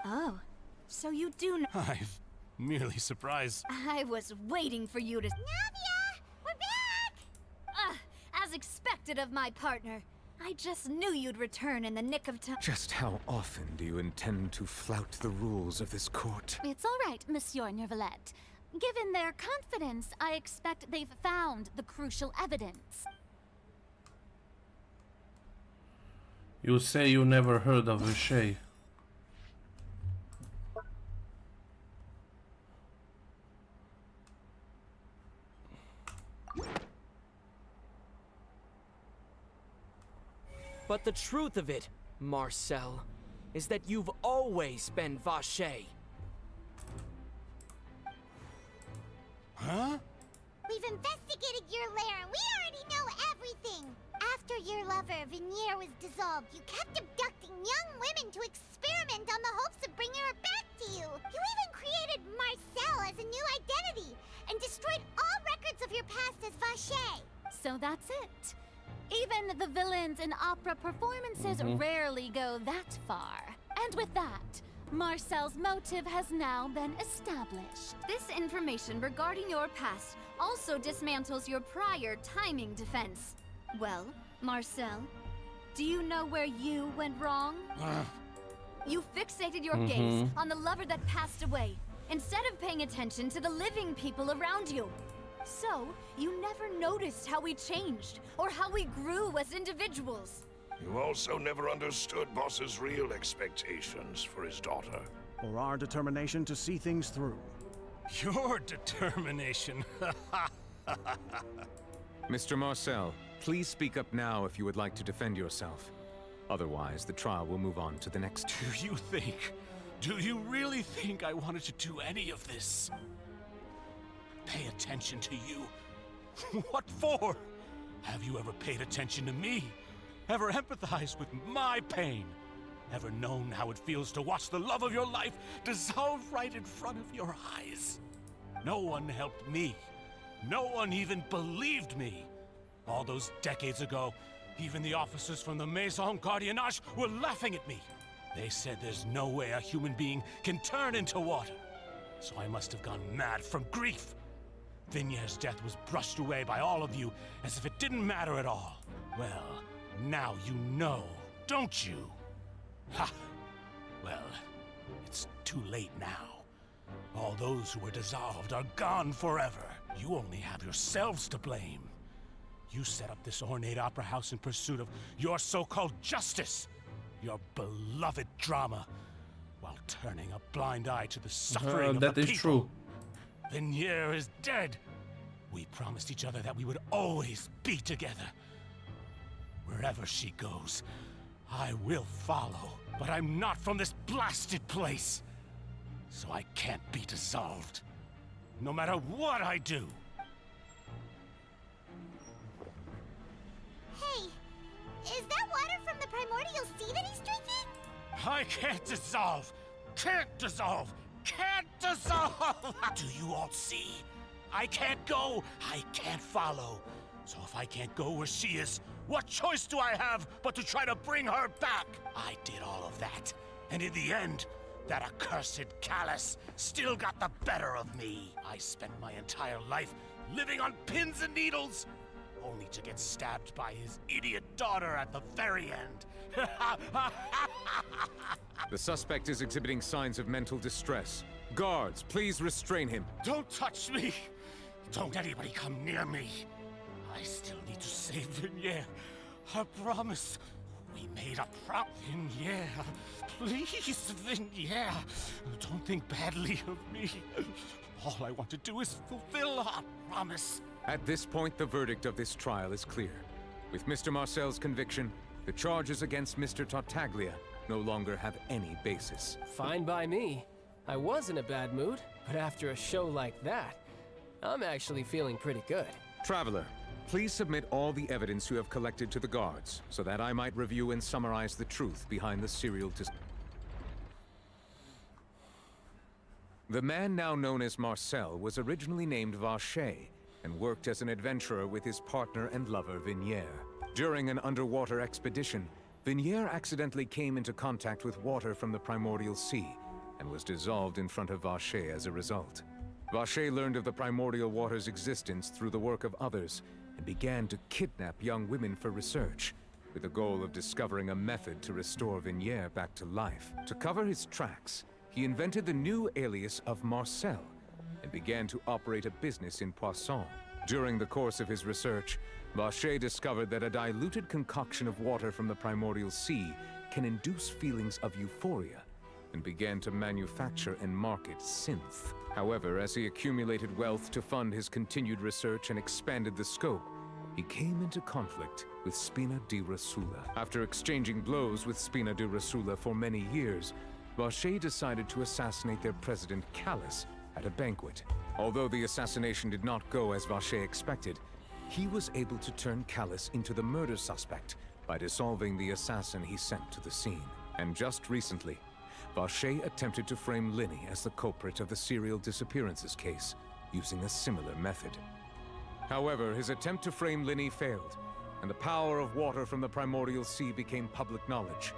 Oh, so you do know. I'm merely surprised. I was waiting for you to... Navia! We're back! As expected of my partner. I just knew you'd return in the nick of time. Just how often do you intend to flout the rules of this court? It's all right, Monsieur Neuvillette. Given their confidence, I expect they've found the crucial evidence. You say you never heard of Vache. But the truth of it, Marcel, is that you've always been Vache. Huh? We've investigated your lair and we already know everything. After your lover, Vinier, was dissolved, you kept abducting young women to experiment on the hopes of bringing her back to you. You even created Marcel as a new identity and destroyed all records of your past as Vache. So that's it. Even the villains in opera performances rarely go that far. And with that, Marcel's motive has now been established. This information regarding your past also dismantles your prior timing defense. Well, Marcel, do you know where you went wrong? You fixated your gaze on the lover that passed away, instead of paying attention to the living people around you. So, you never noticed how we changed, or how we grew as individuals. You also never understood Boss's real expectations for his daughter. Or our determination to see things through. Your determination. Mr. Marcel, please speak up now if you would like to defend yourself. Otherwise, the trial will move on to the next... Do you really think I wanted to do any of this? Pay attention to you? What for? Have you ever paid attention to me? Ever empathized with my pain? Ever known how it feels to watch the love of your life dissolve right in front of your eyes? No one helped me. No one even believed me. All those decades ago, even the officers from the Maison Gardiennage were laughing at me. They said there's no way a human being can turn into water. So I must have gone mad from grief. Vinier's death was brushed away by all of you as if it didn't matter at all. Well, now you know. don't you? Ha! Well, it's too late now. All those who were dissolved are gone forever. You only have yourselves to blame. You set up this ornate opera house in pursuit of your so-called justice, your beloved drama, while turning a blind eye to the suffering of the people. That is true. Vignier is dead. We promised each other that we would always be together. Wherever she goes, I will follow. But I'm not from this blasted place, so I can't be dissolved, no matter what I do. Hey, is that water from the primordial sea that he's drinking? I can't dissolve! Can't dissolve! Can't dissolve! Do you all see? I can't go! I can't follow! So if I can't go where she is, what choice do I have but to try to bring her back? I did all of that, and in the end, that accursed Callus still got the better of me. I spent my entire life living on pins and needles, only to get stabbed by his idiot daughter at the very end. The suspect is exhibiting signs of mental distress. Guards, please restrain him. Don't touch me! Don't anybody come near me! I still need to save Vignier. I promise. We made a Vignier. Please, Vignier. Don't think badly of me. All I want to do is fulfill our promise. At this point, the verdict of this trial is clear. With Mr. Marcel's conviction, the charges against Mr. Tartaglia no longer have any basis. Fine by me. I was in a bad mood, but after a show like that, I'm actually feeling pretty good. Traveler, please submit all the evidence you have collected to the guards, so that I might review and summarize the truth behind the serial The man now known as Marcel was originally named Vacher, and worked as an adventurer with his partner and lover Vignier. During an underwater expedition, Vignier accidentally came into contact with water from the primordial sea, and was dissolved in front of Vacher as a result. Vacher learned of the primordial water's existence through the work of others, and began to kidnap young women for research, with the goal of discovering a method to restore Vignier back to life. To cover his tracks, he invented the new alias of Marcel, and began to operate a business in Poisson. During the course of his research, Vacher discovered that a diluted concoction of water from the primordial sea can induce feelings of euphoria, and began to manufacture and market synth. However, as he accumulated wealth to fund his continued research and expanded the scope, he came into conflict with Spina di Rosula. After exchanging blows with Spina di Rosula for many years, Vacher decided to assassinate their president Callus at a banquet. Although the assassination did not go as Vacher expected, he was able to turn Callus into the murder suspect by dissolving the assassin he sent to the scene. And just recently, Vacher attempted to frame Linny as the culprit of the serial disappearances case, using a similar method. However, his attempt to frame Linny failed, and the power of water from the primordial sea became public knowledge.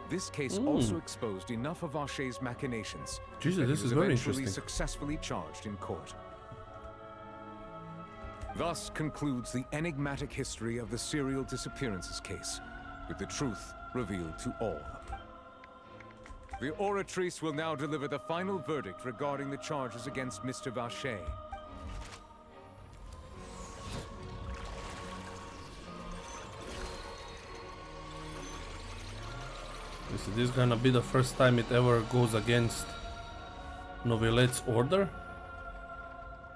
This case also exposed enough of Vacher's machinations that this he is was very eventually interesting. successfully charged in court. Thus concludes the enigmatic history of the serial disappearances case, with the truth revealed to all. The Oratrice will now deliver the final verdict regarding the charges against Mr. Vacher. Is this gonna be the first time it ever goes against Novelette's order?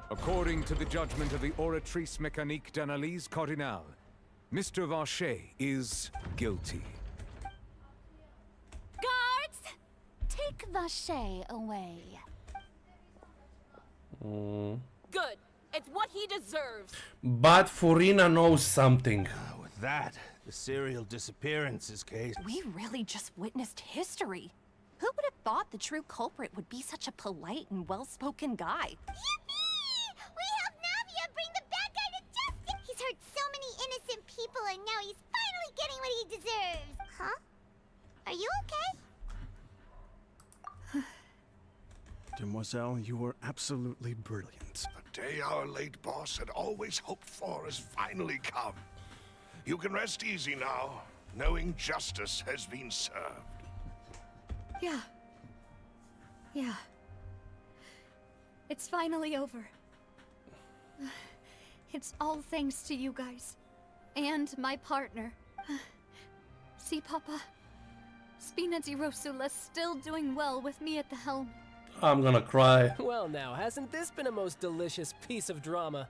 According to the judgment of the Oratrice Mécanique d'Analyse Cardinale, Mr. Vacher is guilty. Guards! Take Vacher away. Good. It's what he deserves. But Furina knows something. With that, the serial disappearances case. We really just witnessed history. Who would have thought the true culprit would be such a polite and well-spoken guy? Yippee! We helped Navia bring the bad guy to justice! He's hurt so many innocent people and now he's finally getting what he deserves! Huh? Are you okay? Demoiselle, you were absolutely brilliant. The day our late boss had always hoped for has finally come. You can rest easy now. knowing justice has been served. Yeah. Yeah. It's finally over. It's all thanks to you guys. And my partner. See, Papa? Spina di Rosula's still doing well with me at the helm. I'm gonna cry. Well now, hasn't this been a most delicious piece of drama?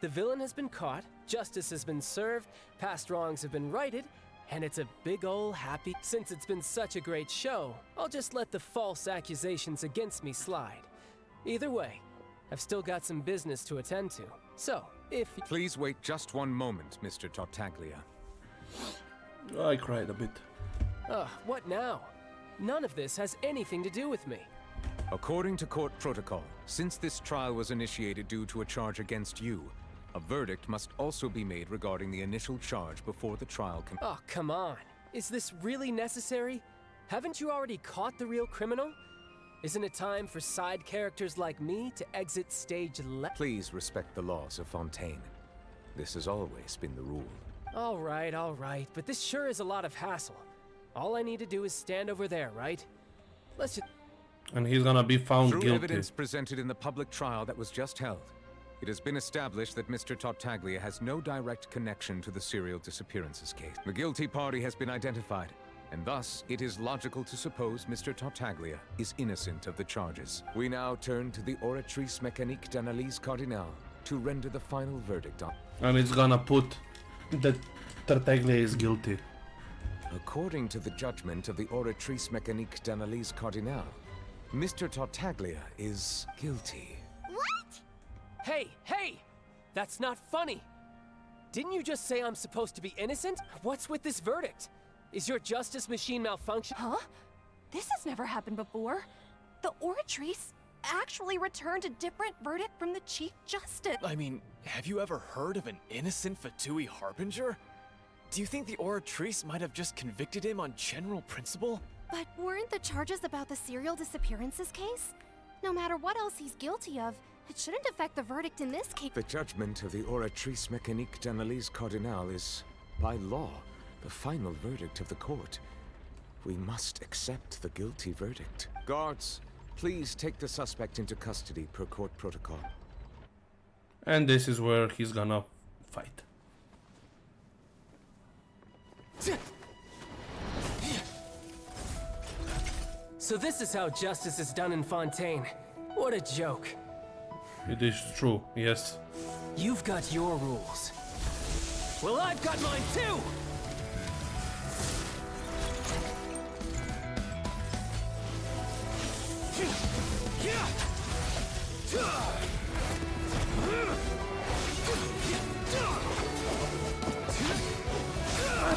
The villain has been caught, justice has been served, past wrongs have been righted, and it's a big ol' happy. Since it's been such a great show, I'll just let the false accusations against me slide. Either way, I've still got some business to attend to. So, if you— Please wait just one moment, Mr. Tartaglia. I cried a bit. Ugh, what now? None of this has anything to do with me. According to court protocol, since this trial was initiated due to a charge against you, a verdict must also be made regarding the initial charge before the trial can— Oh, come on. Is this really necessary? Haven't you already caught the real criminal? Isn't it time for side characters like me to exit stage left? Please respect the laws of Fontaine. This has always been the rule. All right, but this sure is a lot of hassle. All I need to do is stand over there, right? Let's just— And he's gonna be found Through guilty. evidence presented in the public trial that was just held, it has been established that Mr. Tartaglia has no direct connection to the serial disappearances case. The guilty party has been identified, and thus it is logical to suppose Mr. Tartaglia is innocent of the charges. We now turn to the Oratrice Mécanique d'Analyse Cardinale to render the final verdict on— And it's gonna put that Tartaglia is guilty. According to the judgment of the Oratrice Mécanique d'Analyse Cardinale, Mr. Tartaglia is guilty. What? Hey! That's not funny! Didn't you just say I'm supposed to be innocent? What's with this verdict? Is your justice machine malfunction? Huh? This has never happened before. The Oratrice actually returned a different verdict from the Chief Justice. I mean, have you ever heard of an innocent Fatui Harbinger? Do you think the Oratrice might have just convicted him on general principle? But weren't the charges about the serial disappearances case? No matter what else he's guilty of, it shouldn't affect the verdict in this case. The judgment of the Oratrice Mécanique d'Analyse Cardinale is, by law, the final verdict of the court. We must accept the guilty verdict. Guards, please take the suspect into custody per court protocol. And this is where he's gonna fight. So this is how justice is done in Fontaine. What a joke. It is true, yes. You've got your rules. Well, I've got mine too!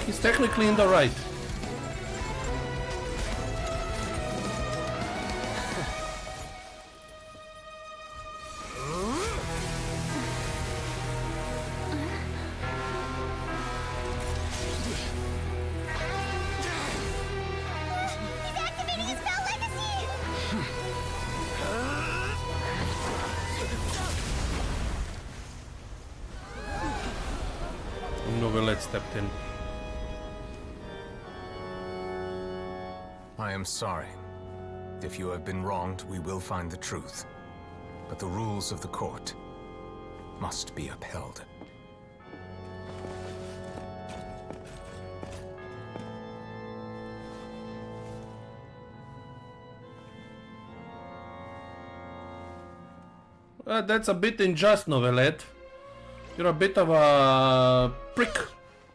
He's technically in the right. Novelette stepped in. I am sorry. If you have been wronged, we will find the truth. But the rules of the court must be upheld. That's a bit unjust, Novelette. You're a bit of a prick.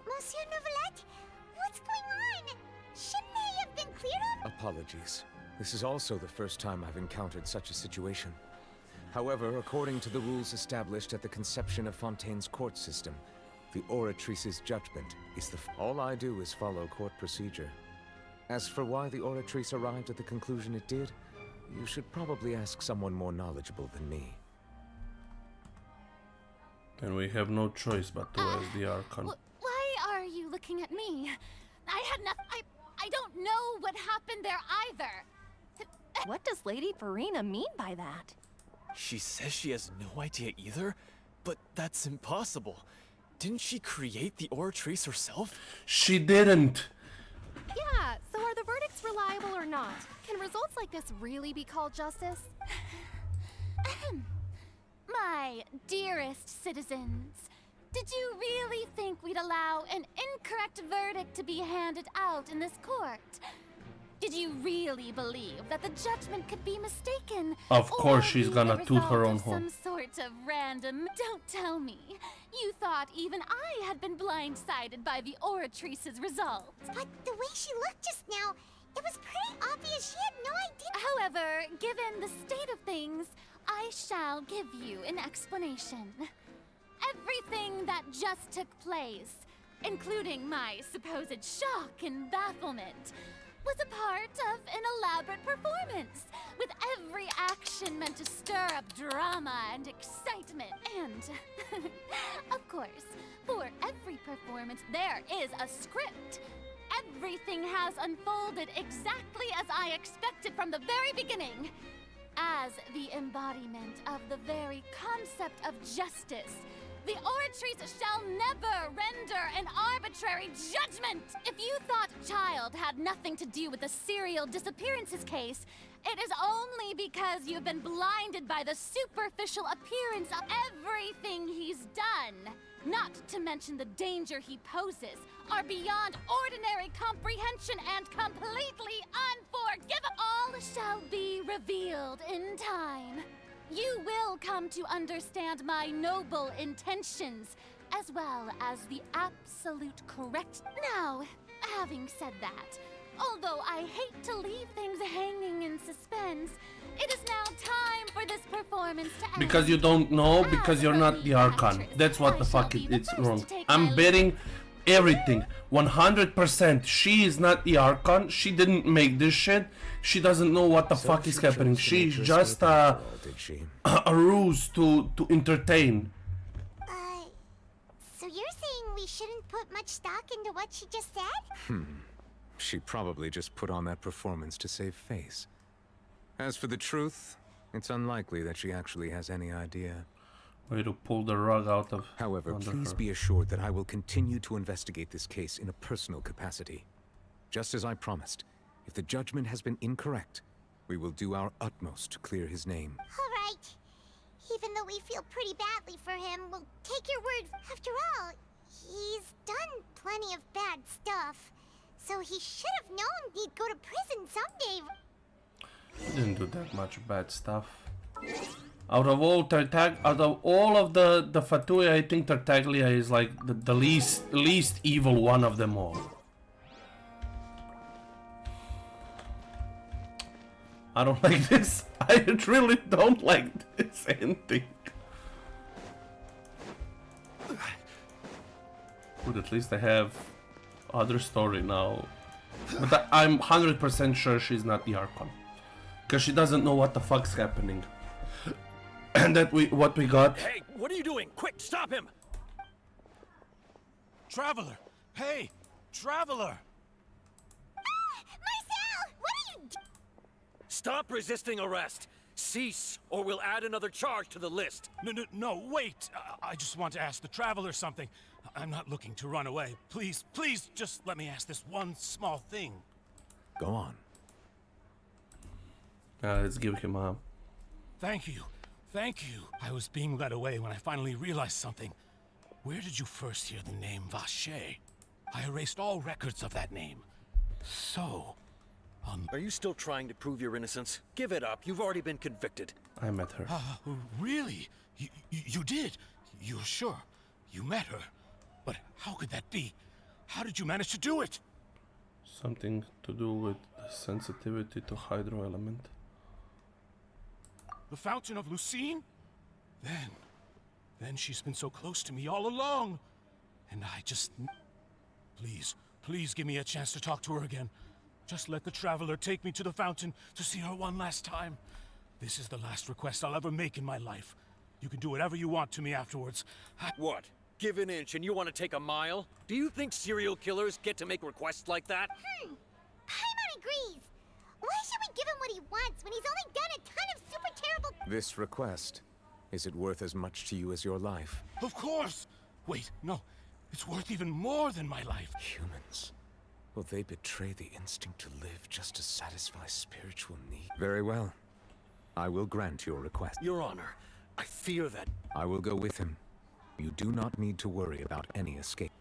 Monsieur Novelette, what's going on? Shouldn't they have been cleared of? Apologies. This is also the first time I've encountered such a situation. However, according to the rules established at the conception of Fontaine's court system, the Oratrice's judgment is the— All I do is follow court procedure. As for why the Oratrice arrived at the conclusion it did, you should probably ask someone more knowledgeable than me. And we have no choice but to SDR con. Why are you looking at me? I had nothing. I don't know what happened there either. What does Lady Farina mean by that? She says she has no idea either? But that's impossible. Didn't she create the Oratrice herself? She didn't. Yeah, so are the verdicts reliable or not? Can results like this really be called justice? My dearest citizens, did you really think we'd allow an incorrect verdict to be handed out in this court? Did you really believe that the judgment could be mistaken? Of course, she's be gonna the toot her result own of horn. some sort of random. Don't tell me. You thought even I had been blindsided by the Oratrice's results. But the way she looked just now, it was pretty obvious she had no idea. However, given the state of things, I shall give you an explanation. Everything that just took place, including my supposed shock and bafflement, was a part of an elaborate performance, with every action meant to stir up drama and excitement. And, of course, for every performance, there is a script. Everything has unfolded exactly as I expected from the very beginning. As the embodiment of the very concept of justice, the Oratrice shall never render an arbitrary judgment! If you thought Child had nothing to do with the serial disappearances case, it is only because you've been blinded by the superficial appearance of everything he's done. Not to mention the danger he poses are beyond ordinary comprehension and completely unforgivable. All shall be revealed in time. You will come to understand my noble intentions, as well as the absolute correct. Now, having said that, although I hate to leave things hanging in suspense, it is now time for this performance to end. Because you don't know, because you're not the Archon. That's what the fuck it's wrong. I'm betting everything. 100%. She is not the Archon. She didn't make this shit. She doesn't know what the fuck is happening. She's just a ruse to entertain. So you're saying we shouldn't put much stock into what she just said? She probably just put on that performance to save face. As for the truth, it's unlikely that she actually has any idea. Way to pull the rug out of. However, please be assured that I will continue to investigate this case in a personal capacity. Just as I promised, if the judgment has been incorrect, we will do our utmost to clear his name. All right. Even though we feel pretty badly for him, we'll take your word. After all, he's done plenty of bad stuff. So he should have known he'd go to prison someday. He didn't do that much bad stuff. Out of all of the Fatui, I think Tartaglia is like the least evil one of them all. I don't like this. I really don't like this ending. But at least I have other story now. But I'm 100% sure she's not the Archon. Because she doesn't know what the fuck's happening. And that what we got. Hey, what are you doing? Quick, stop him! Traveler! Hey! Traveler! Marcel! What are you doing? Stop resisting arrest! Cease, or we'll add another charge to the list. No, wait! I just want to ask the Traveler something. I'm not looking to run away. Please, just let me ask this one small thing. Go on. Let's give him a... Thank you. I was being led away when I finally realized something. Where did you first hear the name Vacher? I erased all records of that name. So... Are you still trying to prove your innocence? Give it up. You've already been convicted. I met her. Really? You did? You're sure? You met her? But how could that be? How did you manage to do it? Something to do with the sensitivity to hydro element. The Fountain of Lucine? Then she's been so close to me all along. And I just... Please give me a chance to talk to her again. Just let the Traveler take me to the fountain to see her one last time. This is the last request I'll ever make in my life. You can do whatever you want to me afterwards. What? Give an inch and you want to take a mile? Do you think serial killers get to make requests like that? Paimon agrees. Why should we give him what he wants when he's only done a ton of super terrible... This request, is it worth as much to you as your life? Of course! Wait, no. It's worth even more than my life. Humans. Will they betray the instinct to live just to satisfy spiritual need? Very well. I will grant your request. Your Honor, I fear that... I will go with him. You do not need to worry about any escape.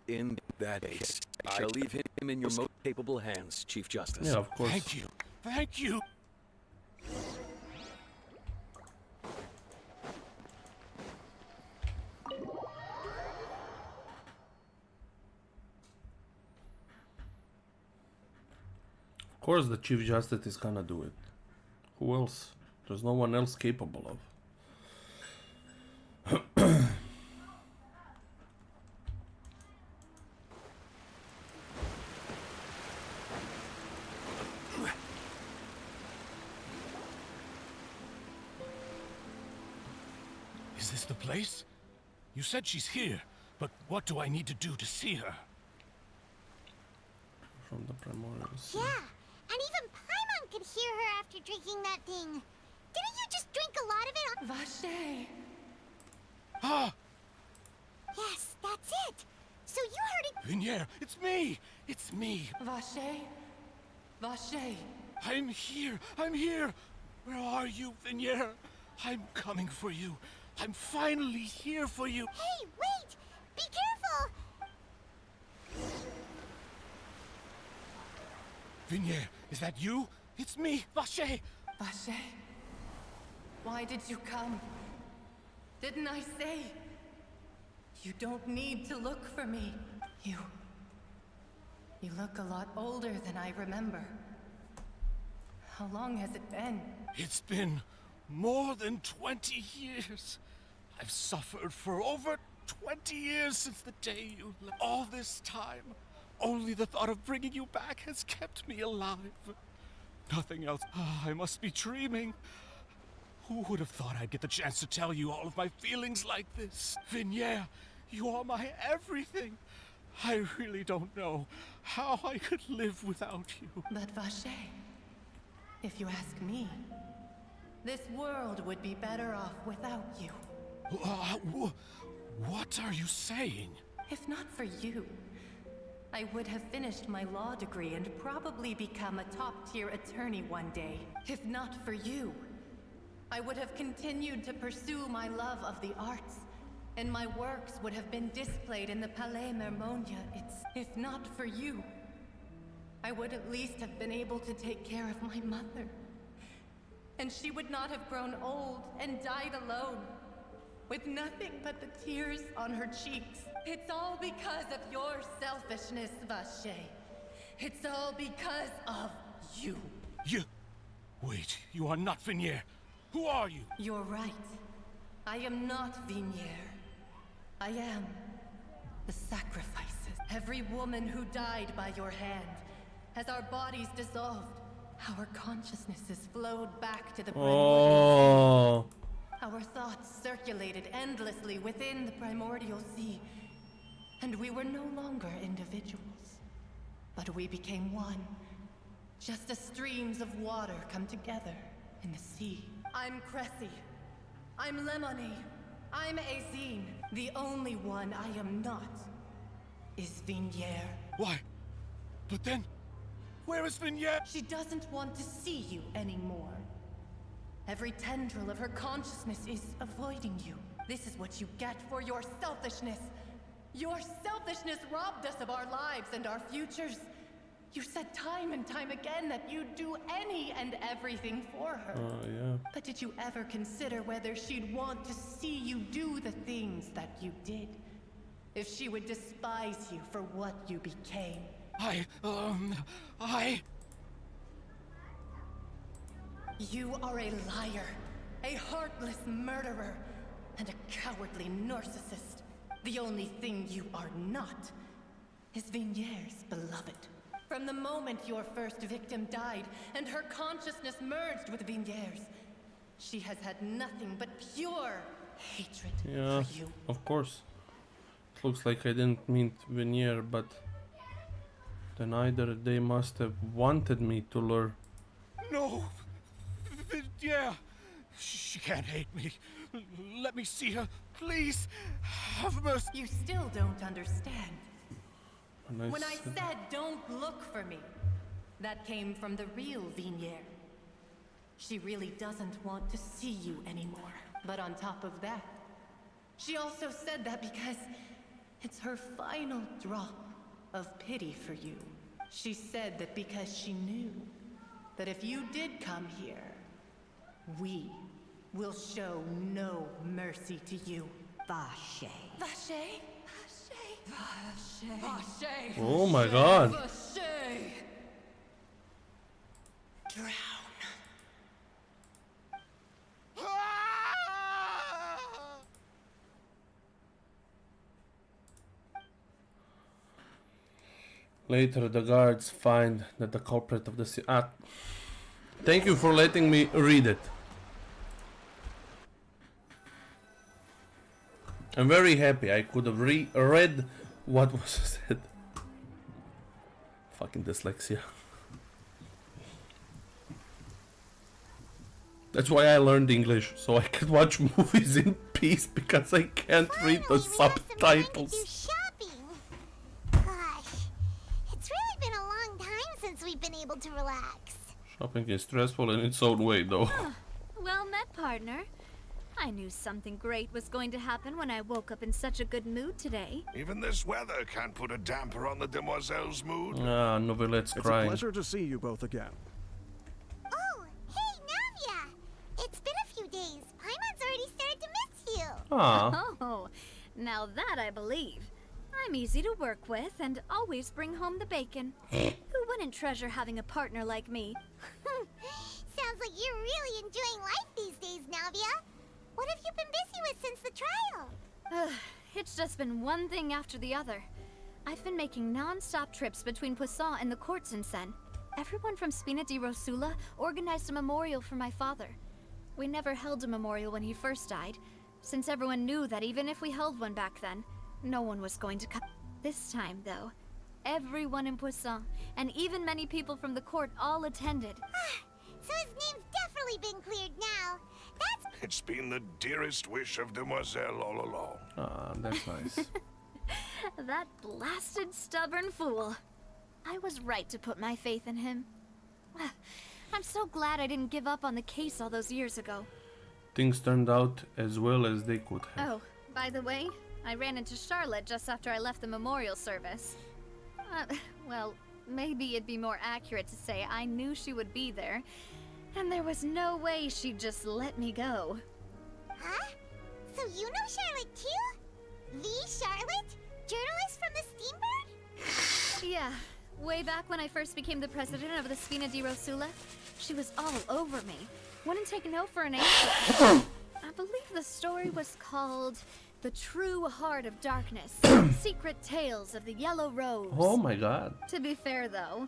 In that case, I shall leave him in your most capable hands, Chief Justice. Yeah, of course. Thank you. Thank you. Of course the Chief Justice is gonna do it. Who else? There's no one else capable of. Is this the place? You said she's here, but what do I need to do to see her? From the primordials. Yeah, and even Paimon could hear her after drinking that thing. Didn't you just drink a lot of it? Vache! Ah! Yes, that's it. So you heard it. Vinier, it's me! It's me! Vache? Vache! I'm here! I'm here! Where are you, Vinier? I'm coming for you. I'm finally here for you. Hey, wait! Be careful! Vinier, is that you? It's me, Vache! Vache? Why did you come? Didn't I say? You don't need to look for me. You look a lot older than I remember. How long has it been? It's been more than 20 years. I've suffered for over 20 years since the day you left. All this time, only the thought of bringing you back has kept me alive. Nothing else. I must be dreaming. Who would have thought I'd get the chance to tell you all of my feelings like this? Vinier, you are my everything. I really don't know how I could live without you. But Vache, if you ask me, this world would be better off without you. What are you saying? If not for you, I would have finished my law degree and probably become a top-tier attorney one day. If not for you, I would have continued to pursue my love of the arts, and my works would have been displayed in the Palais Mermonia. If not for you, I would at least have been able to take care of my mother. And she would not have grown old and died alone, with nothing but the tears on her cheeks. It's all because of your selfishness, Vache. It's all because of you. You... Wait, you are not Vinier. Who are you? You're right. I am not Vinier. I am the sacrifices. Every woman who died by your hand, as our bodies dissolved, our consciousnesses flowed back to the primordial sea. Our thoughts circulated endlessly within the primordial sea, and we were no longer individuals, but we became one, just as streams of water come together in the sea. I'm Cressy. I'm Lemony. I'm Azine. The only one I am not is Vinier. Why? But then, where is Vinier? She doesn't want to see you anymore. Every tendril of her consciousness is avoiding you. This is what you get for your selfishness. Your selfishness robbed us of our lives and our futures. You said time and time again that you'd do any and everything for her. Yeah. But did you ever consider whether she'd want to see you do the things that you did? If she would despise you for what you became? You are a liar, a heartless murderer, and a cowardly narcissist. The only thing you are not is Vinier's beloved. From the moment your first victim died and her consciousness merged with Vinier's, she has had nothing but pure hatred Yeah, for you. of course. It looks like I didn't mean Vinier, but then either they must have wanted me to lure. No! Vinier! She can't hate me. Let me see her, please. Have mercy. You still don't understand. Nice. When I said don't look for me, that came from the real Vignier. She really doesn't want to see you anymore. But on top of that, she also said that because it's her final drop of pity for you. She said that because she knew that if you did come here, we will show no mercy to you. Vache. Vache? Vache. Vache. Oh my god. Vache. Drown. Later, the guards find that the culprit of the thank you for letting me read it. I'm very happy I could have read what was said. Fucking dyslexia. That's why I learned English, so I can watch movies in peace because I can't read the subtitles. We've been able to relax. Shopping is stressful in its own way, though. Well met, partner. I knew something great was going to happen when I woke up in such a good mood today. Even this weather can't put a damper on the demoiselle's mood. Ah, Novelette's crying. It's a pleasure to see you both again. Oh, hey, Navia! It's been a few days. Paimon's already started to miss you. Oh, now that I believe. I'm easy to work with and always bring home the bacon. Who wouldn't treasure having a partner like me? Sounds like you're really enjoying life these days, Navia. What have you been busy with since the trial? It's just been one thing after the other. I've been making non-stop trips between Poisson and the courts in Sen. Everyone from Spina di Rosula organized a memorial for my father. We never held a memorial when he first died, since everyone knew that even if we held one back then, no one was going to come. This time, though, everyone in Poisson, and even many people from the court, all attended. So his name's definitely been cleared now. It's been the dearest wish of Demoiselle all along. Ah, that's nice. That blasted stubborn fool. I was right to put my faith in him. I'm so glad I didn't give up on the case all those years ago. Things turned out as well as they could have. Oh, by the way, I ran into Charlotte just after I left the memorial service. Well, maybe it'd be more accurate to say I knew she would be there, and there was no way she'd just let me go. Huh? So you know Charlotte too? The Charlotte? Journalist from the Steambird? Yeah, way back when I first became the president of the Spina di Rosula, she was all over me. Wouldn't take no for an answer. I believe the story was called The True Heart of Darkness, Secret Tales of the Yellow Rose. Oh my god. To be fair though,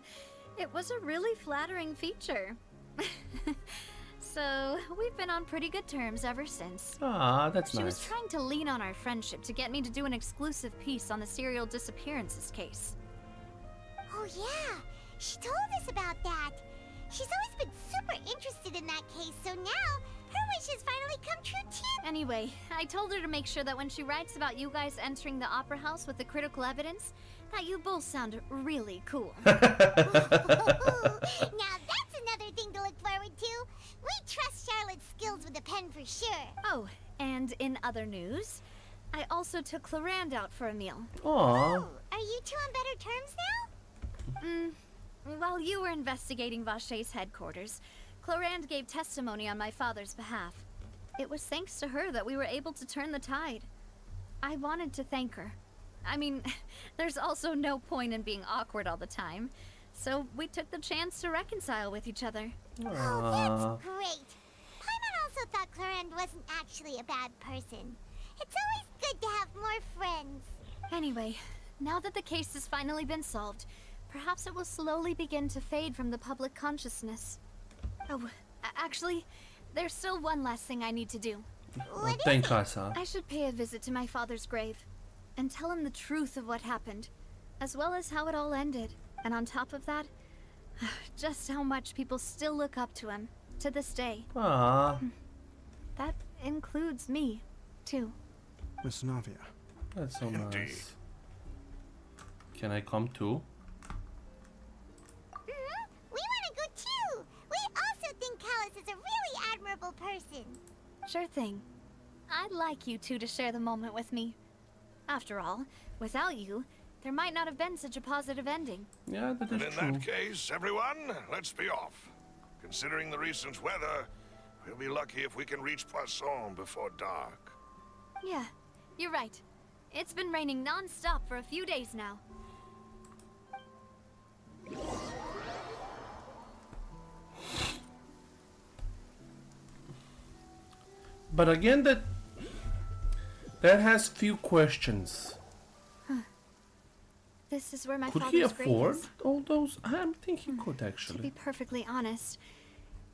it was a really flattering feature. So, we've been on pretty good terms ever since. Ah, that's She nice. was trying to lean on our friendship to get me to do an exclusive piece on the serial disappearances case. Oh yeah, she told us about that. She's always been super interested in that case, so now her wish has finally come true too. Anyway, I told her to make sure that when she writes about you guys entering the opera house with the critical evidence, that you both sound really cool. Now that's another thing to look forward to. We trust Charlotte's skills with a pen for sure. Oh, and in other news, I also took Clarand out for a meal. Aww. Oh, are you two on better terms now? While you were investigating Vache's headquarters, Clarand gave testimony on my father's behalf. It was thanks to her that we were able to turn the tide. I wanted to thank her. I mean, there's also no point in being awkward all the time, so we took the chance to reconcile with each other. Oh, that's great. Paimon also thought Clarand wasn't actually a bad person. It's always good to have more friends. Anyway, now that the case has finally been solved, perhaps it will slowly begin to fade from the public consciousness. Oh, actually, there's still one last thing I need to do. Thank us, huh? I should pay a visit to my father's grave and tell him the truth of what happened, as well as how it all ended. And on top of that, just how much people still look up to him to this day. Ah. That includes me, too. Miss Navia. That's so nice. Can I come too? We want to go too! We also think Callus is a really admirable person. Sure thing. I'd like you two to share the moment with me. After all, without you, there might not have been such a positive ending. Yeah, that is And in true. that case, everyone, let's be off. Considering the recent weather, we'll be lucky if we can reach Poisson before dark. Yeah, you're right. It's been raining non-stop for a few days now. But again, that has few questions. This is where my Could father's he grave afford is. all those? I think he could To actually. be perfectly honest,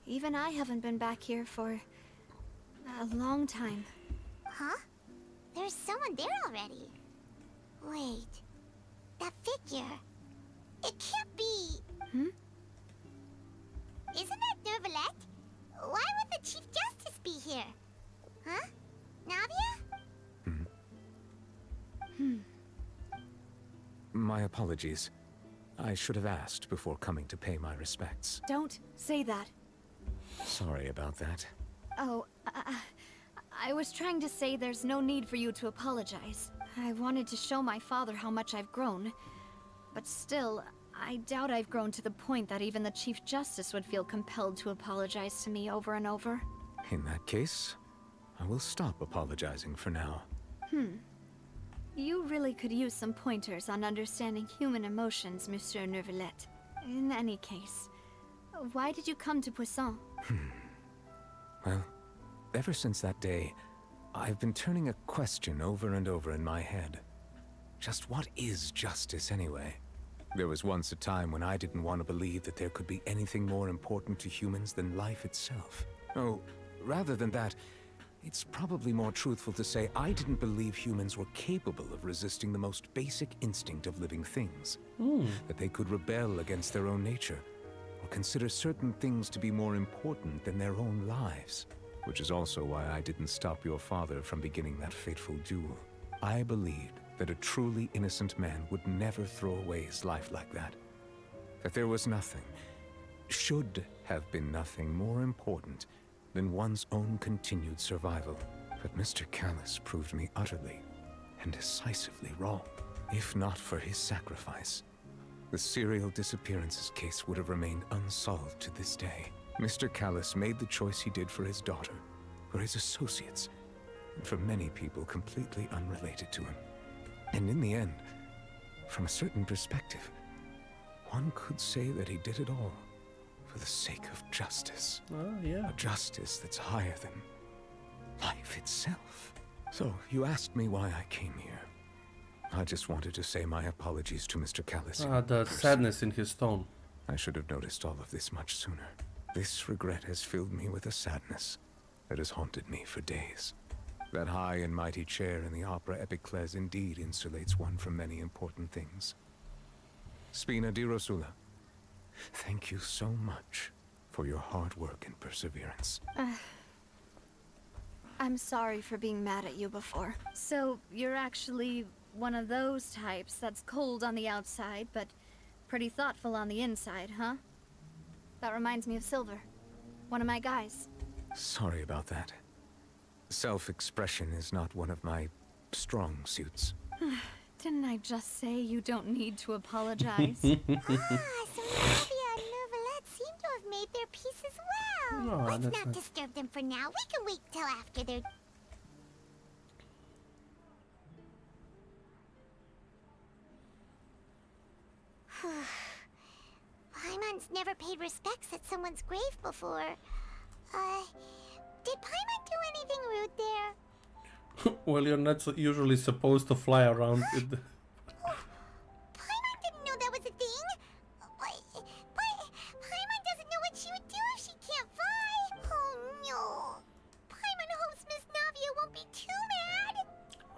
even I haven't been back here for a long time. Huh? There's someone there already. Wait. That figure. It can't be. Hmm? Isn't that Nervalette? Why would the Chief Justice be here? Huh? Navia? My apologies. I should have asked before coming to pay my respects. Don't say that. Sorry about that. Oh, I was trying to say there's no need for you to apologize. I wanted to show my father how much I've grown. But still, I doubt I've grown to the point that even the Chief Justice would feel compelled to apologize to me over and over. In that case, I will stop apologizing for now. You really could use some pointers on understanding human emotions, Monsieur Nervalette. In any case, why did you come to Poisson? Well, ever since that day, I've been turning a question over and over in my head. Just what is justice anyway? There was once a time when I didn't want to believe that there could be anything more important to humans than life itself. Oh, rather than that, it's probably more truthful to say I didn't believe humans were capable of resisting the most basic instinct of living things. That they could rebel against their own nature, or consider certain things to be more important than their own lives. Which is also why I didn't stop your father from beginning that fateful duel. I believed that a truly innocent man would never throw away his life like that. That there was nothing, should have been nothing more important than one's own continued survival. But Mr. Callus proved me utterly and decisively wrong. If not for his sacrifice, the serial disappearances case would have remained unsolved to this day. Mr. Callus made the choice he did for his daughter, for his associates, and for many people completely unrelated to him. And in the end, from a certain perspective, one could say that he did it all for the sake of justice. Oh, yeah. A justice that's higher than life itself. So, you asked me why I came here. I just wanted to say my apologies to Mr. Callus. The sadness in his tone. I should have noticed all of this much sooner. This regret has filled me with a sadness that has haunted me for days. That high and mighty chair in the opera Epiclese indeed insulates one from many important things. Spina di Rosula, thank you so much for your hard work and perseverance. I'm sorry for being mad at you before. So, you're actually one of those types that's cold on the outside, but pretty thoughtful on the inside, huh? That reminds me of Silver, one of my guys. Sorry about that. Self-expression is not one of my strong suits. Didn't I just say you don't need to apologize? So Navia and Nervalette seem to have made their peace as well. No, Let's that's not not- disturb them for now. We can wait till after they're... Paimon's never paid respects at someone's grave before. Did Paimon do anything rude there? Well, you're not usually supposed to fly around with the... Paimon didn't know that was a thing. But Paimon doesn't know what she would do if she can't fly. Oh no. Paimon hopes Miss Navia won't be too mad.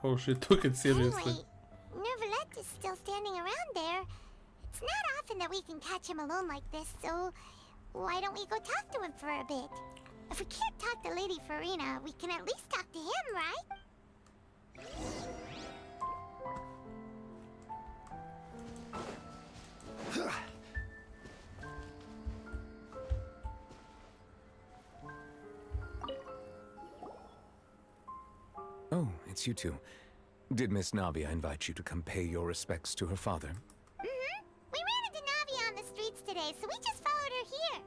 Oh, she took it seriously. Anyway, Nervalette is still standing around there. It's not often that we can catch him alone like this, so why don't we go talk to him for a bit? If we can't talk to Lady Farina, we can at least talk to him, right? Oh, it's you two. Did Miss Navia invite you to come pay your respects to her father? Mm-hmm. We ran into Navia on the streets today, so we just followed her here.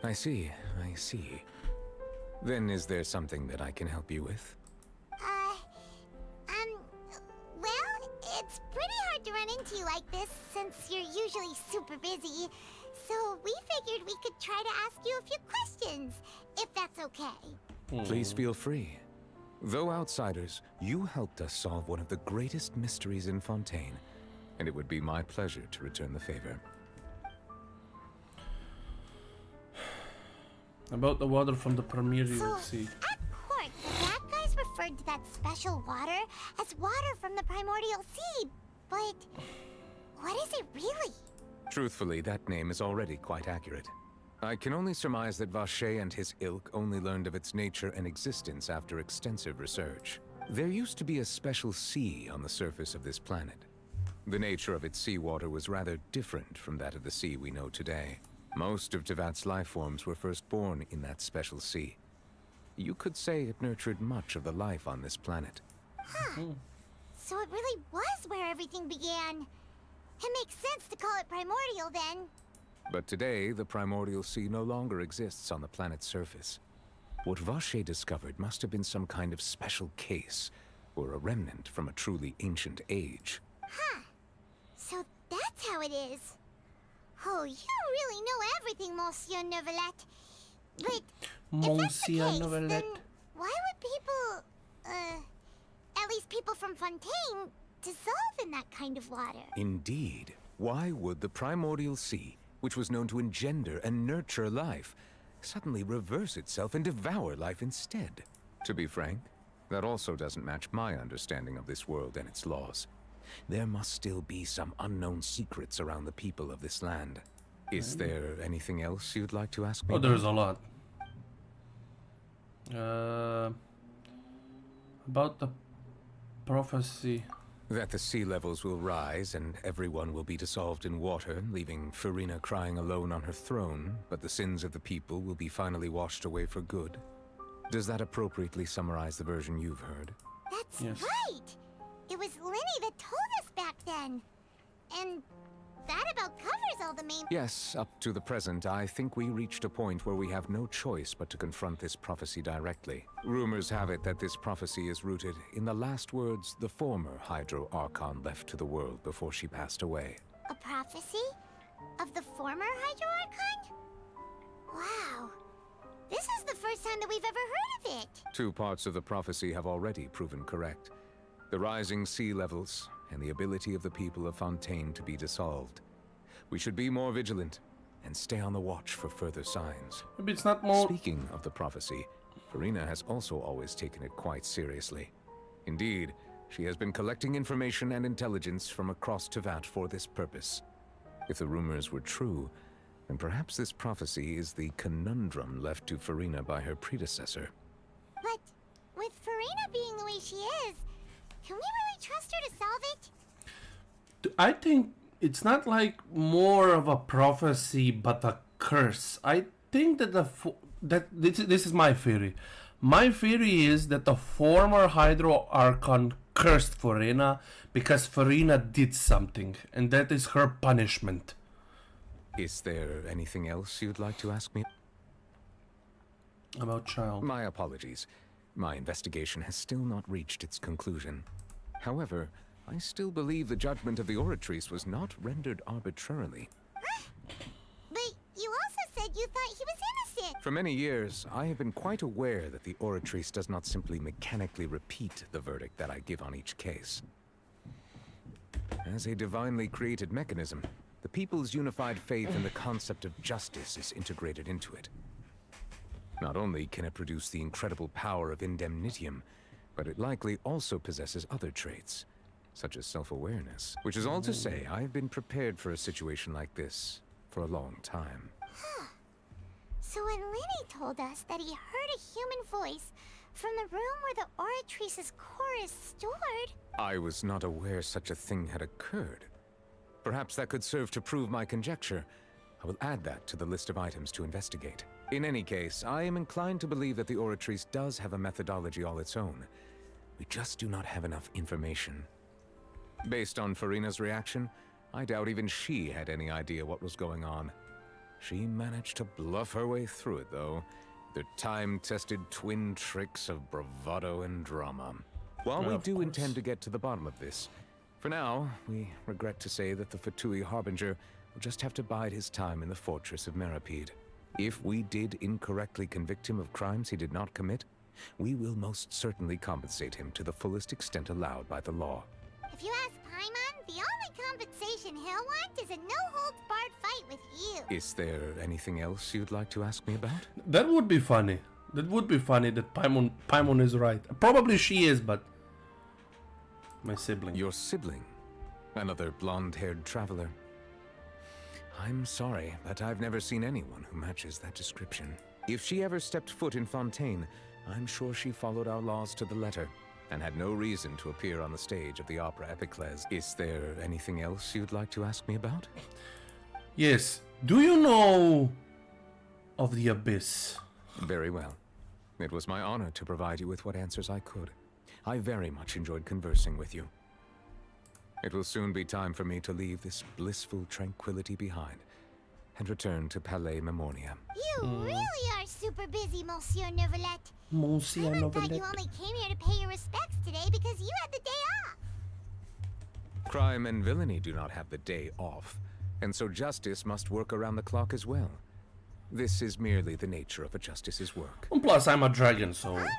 I see, I see. Then is there something that I can help you with? Well, it's pretty hard to run into you like this since you're usually super busy. So we figured we could try to ask you a few questions, if that's okay. Please feel free. Though outsiders, you helped us solve one of the greatest mysteries in Fontaine, and it would be my pleasure to return the favor. About the water from the Primordial Sea. At court, the bad guys referred to that special water as water from the Primordial Sea, but what is it really? Truthfully, that name is already quite accurate. I can only surmise that Vacher and his ilk only learned of its nature and existence after extensive research. There used to be a special sea on the surface of this planet. The nature of its seawater was rather different from that of the sea we know today. Most of Tevat's life forms were first born in that special sea. You could say it nurtured much of the life on this planet. Huh. So it really was where everything began. It makes sense to call it primordial then. But today, the Primordial Sea no longer exists on the planet's surface. What Vacher discovered must have been some kind of special case, or a remnant from a truly ancient age. Huh. So that's how it is. Oh, you really know everything, Monsieur Neuvillette. But if that's the case, then why would people, at least people from Fontaine, dissolve in that kind of water? Indeed. Why would the Primordial Sea, which was known to engender and nurture life, suddenly reverse itself and devour life instead? To be frank, that also doesn't match my understanding of this world and its laws. There must still be some unknown secrets around the people of this land. Is there anything else you'd like to ask me? Oh, there's a lot. About the prophecy. That the sea levels will rise and everyone will be dissolved in water, leaving Farina crying alone on her throne, but the sins of the people will be finally washed away for good. Does that appropriately summarize the version you've heard? That's right! It was Linny that told us back then. And that about covers all the main... Yes, up to the present, I think we reached a point where we have no choice but to confront this prophecy directly. Rumors have it that this prophecy is rooted in the last words the former Hydro Archon left to the world before she passed away. A prophecy? Of the former Hydro Archon? Wow. This is the first time that we've ever heard of it. Two parts of the prophecy have already proven correct. The rising sea levels, and the ability of the people of Fontaine to be dissolved. We should be more vigilant, and stay on the watch for further signs. Maybe it's not more... Speaking of the prophecy, Farina has also always taken it quite seriously. Indeed, she has been collecting information and intelligence from across Tevat for this purpose. If the rumors were true, then perhaps this prophecy is the conundrum left to Farina by her predecessor. But with Farina being the way she is, can we really trust her to solve it? I think it's not like more of a prophecy but a curse. I think that this is my theory. My theory is that the former Hydro Archon cursed Farina because Farina did something, and that is her punishment. Is there anything else you'd like to ask me? About Child. My apologies. My investigation has still not reached its conclusion. However, I still believe the judgment of the Oratrice was not rendered arbitrarily. But you also said you thought he was innocent. For many years, I have been quite aware that the Oratrice does not simply mechanically repeat the verdict that I give on each case. As a divinely created mechanism, the people's unified faith in the concept of justice is integrated into it. Not only can it produce the incredible power of indemnitium, but it likely also possesses other traits, such as self-awareness. Which is all to say, I've been prepared for a situation like this for a long time. Huh. So So when Lenny told us that he heard a human voice from the room where the Oratrice's core is stored... I was not aware such a thing had occurred. Perhaps that could serve to prove my conjecture. I will add that to the list of items to investigate. In any case, I am inclined to believe that the Oratrice does have a methodology all its own. We just do not have enough information. Based on Farina's reaction, I doubt even she had any idea what was going on. She managed to bluff her way through it, though. The time-tested twin tricks of bravado and drama. While we do intend to get to the bottom of this, for now, we regret to say that the Fatui Harbinger will just have to bide his time in the fortress of Meripede. If we did incorrectly convict him of crimes he did not commit, we will most certainly compensate him to the fullest extent allowed by the law. If you ask Paimon, the only compensation he'll want is a no-holds-barred fight with you. Is there anything else you'd like to ask me about? That would be funny. That would be funny that Paimon is right. Probably she is, but... My sibling. Your sibling? Another blonde-haired traveler? I'm sorry, but I've never seen anyone who matches that description. If she ever stepped foot in Fontaine, I'm sure she followed our laws to the letter, and had no reason to appear on the stage of the opera Epicles. Is there anything else you'd like to ask me about? Yes. Do you know of the Abyss? Very well. It was my honor to provide you with what answers I could. I very much enjoyed conversing with you. It will soon be time for me to leave this blissful tranquility behind and return to Palais Memornia. You really are super busy, Monsieur Neuvillette. Monsieur I thought you Neuvillette. only came here to pay your respects today because you had the day off. Crime and villainy do not have the day off, and so justice must work around the clock as well. This is merely the nature of a justice's work. And plus, I'm a dragon, so... All right.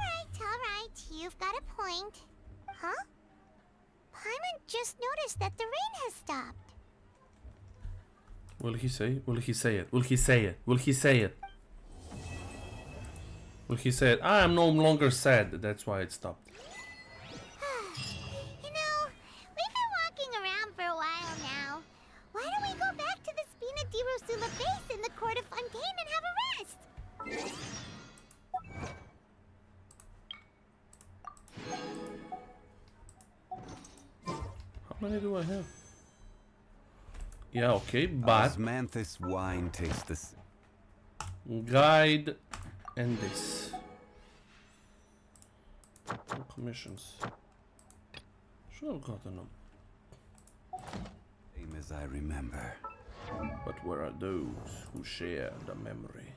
You've got a point. Huh? Paimon just noticed that the rain has stopped. Will he say? Will he say it? Will he say it? Will he say it? Will he say it? I am no longer sad. That's why it stopped. You know, we've been walking around for a while now. Why don't we go back to the Spina di Rosula base in the court of Fontaine and have a rest? How many do I have? Yeah, okay, but... Osmanthus wine tastes this. Guide and this. Commissions. Should have gotten them. Same as I remember. But where are those who share the memory?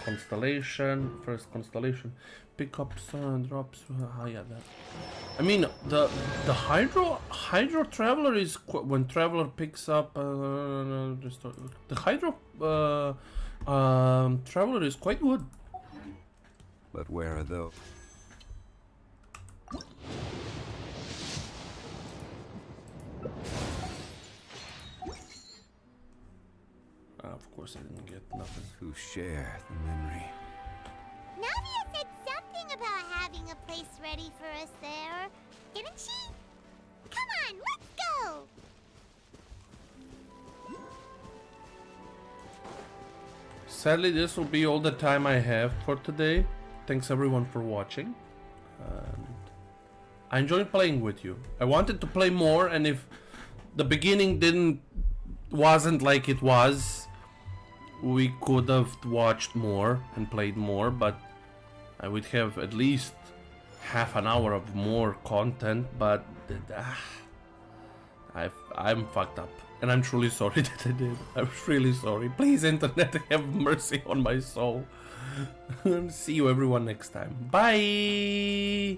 Constellation, first constellation. Pickups and drops. Yeah, that. I mean, the Hydro Traveler is when Traveler picks up. The Hydro Traveler is quite good. But where are those? Of course, I didn't get nothing. Who share the memory? Navia said something about having a place ready for us there, didn't she? Come on, let's go! Sadly, this will be all the time I have for today. Thanks everyone for watching. I enjoyed playing with you. I wanted to play more, and if the beginning wasn't like it was, we could have watched more and played more, but I would have at least half an hour of more content, but I'm fucked up. And I'm truly sorry that I did. I'm really sorry. Please, internet, have mercy on my soul. See you everyone next time. Bye!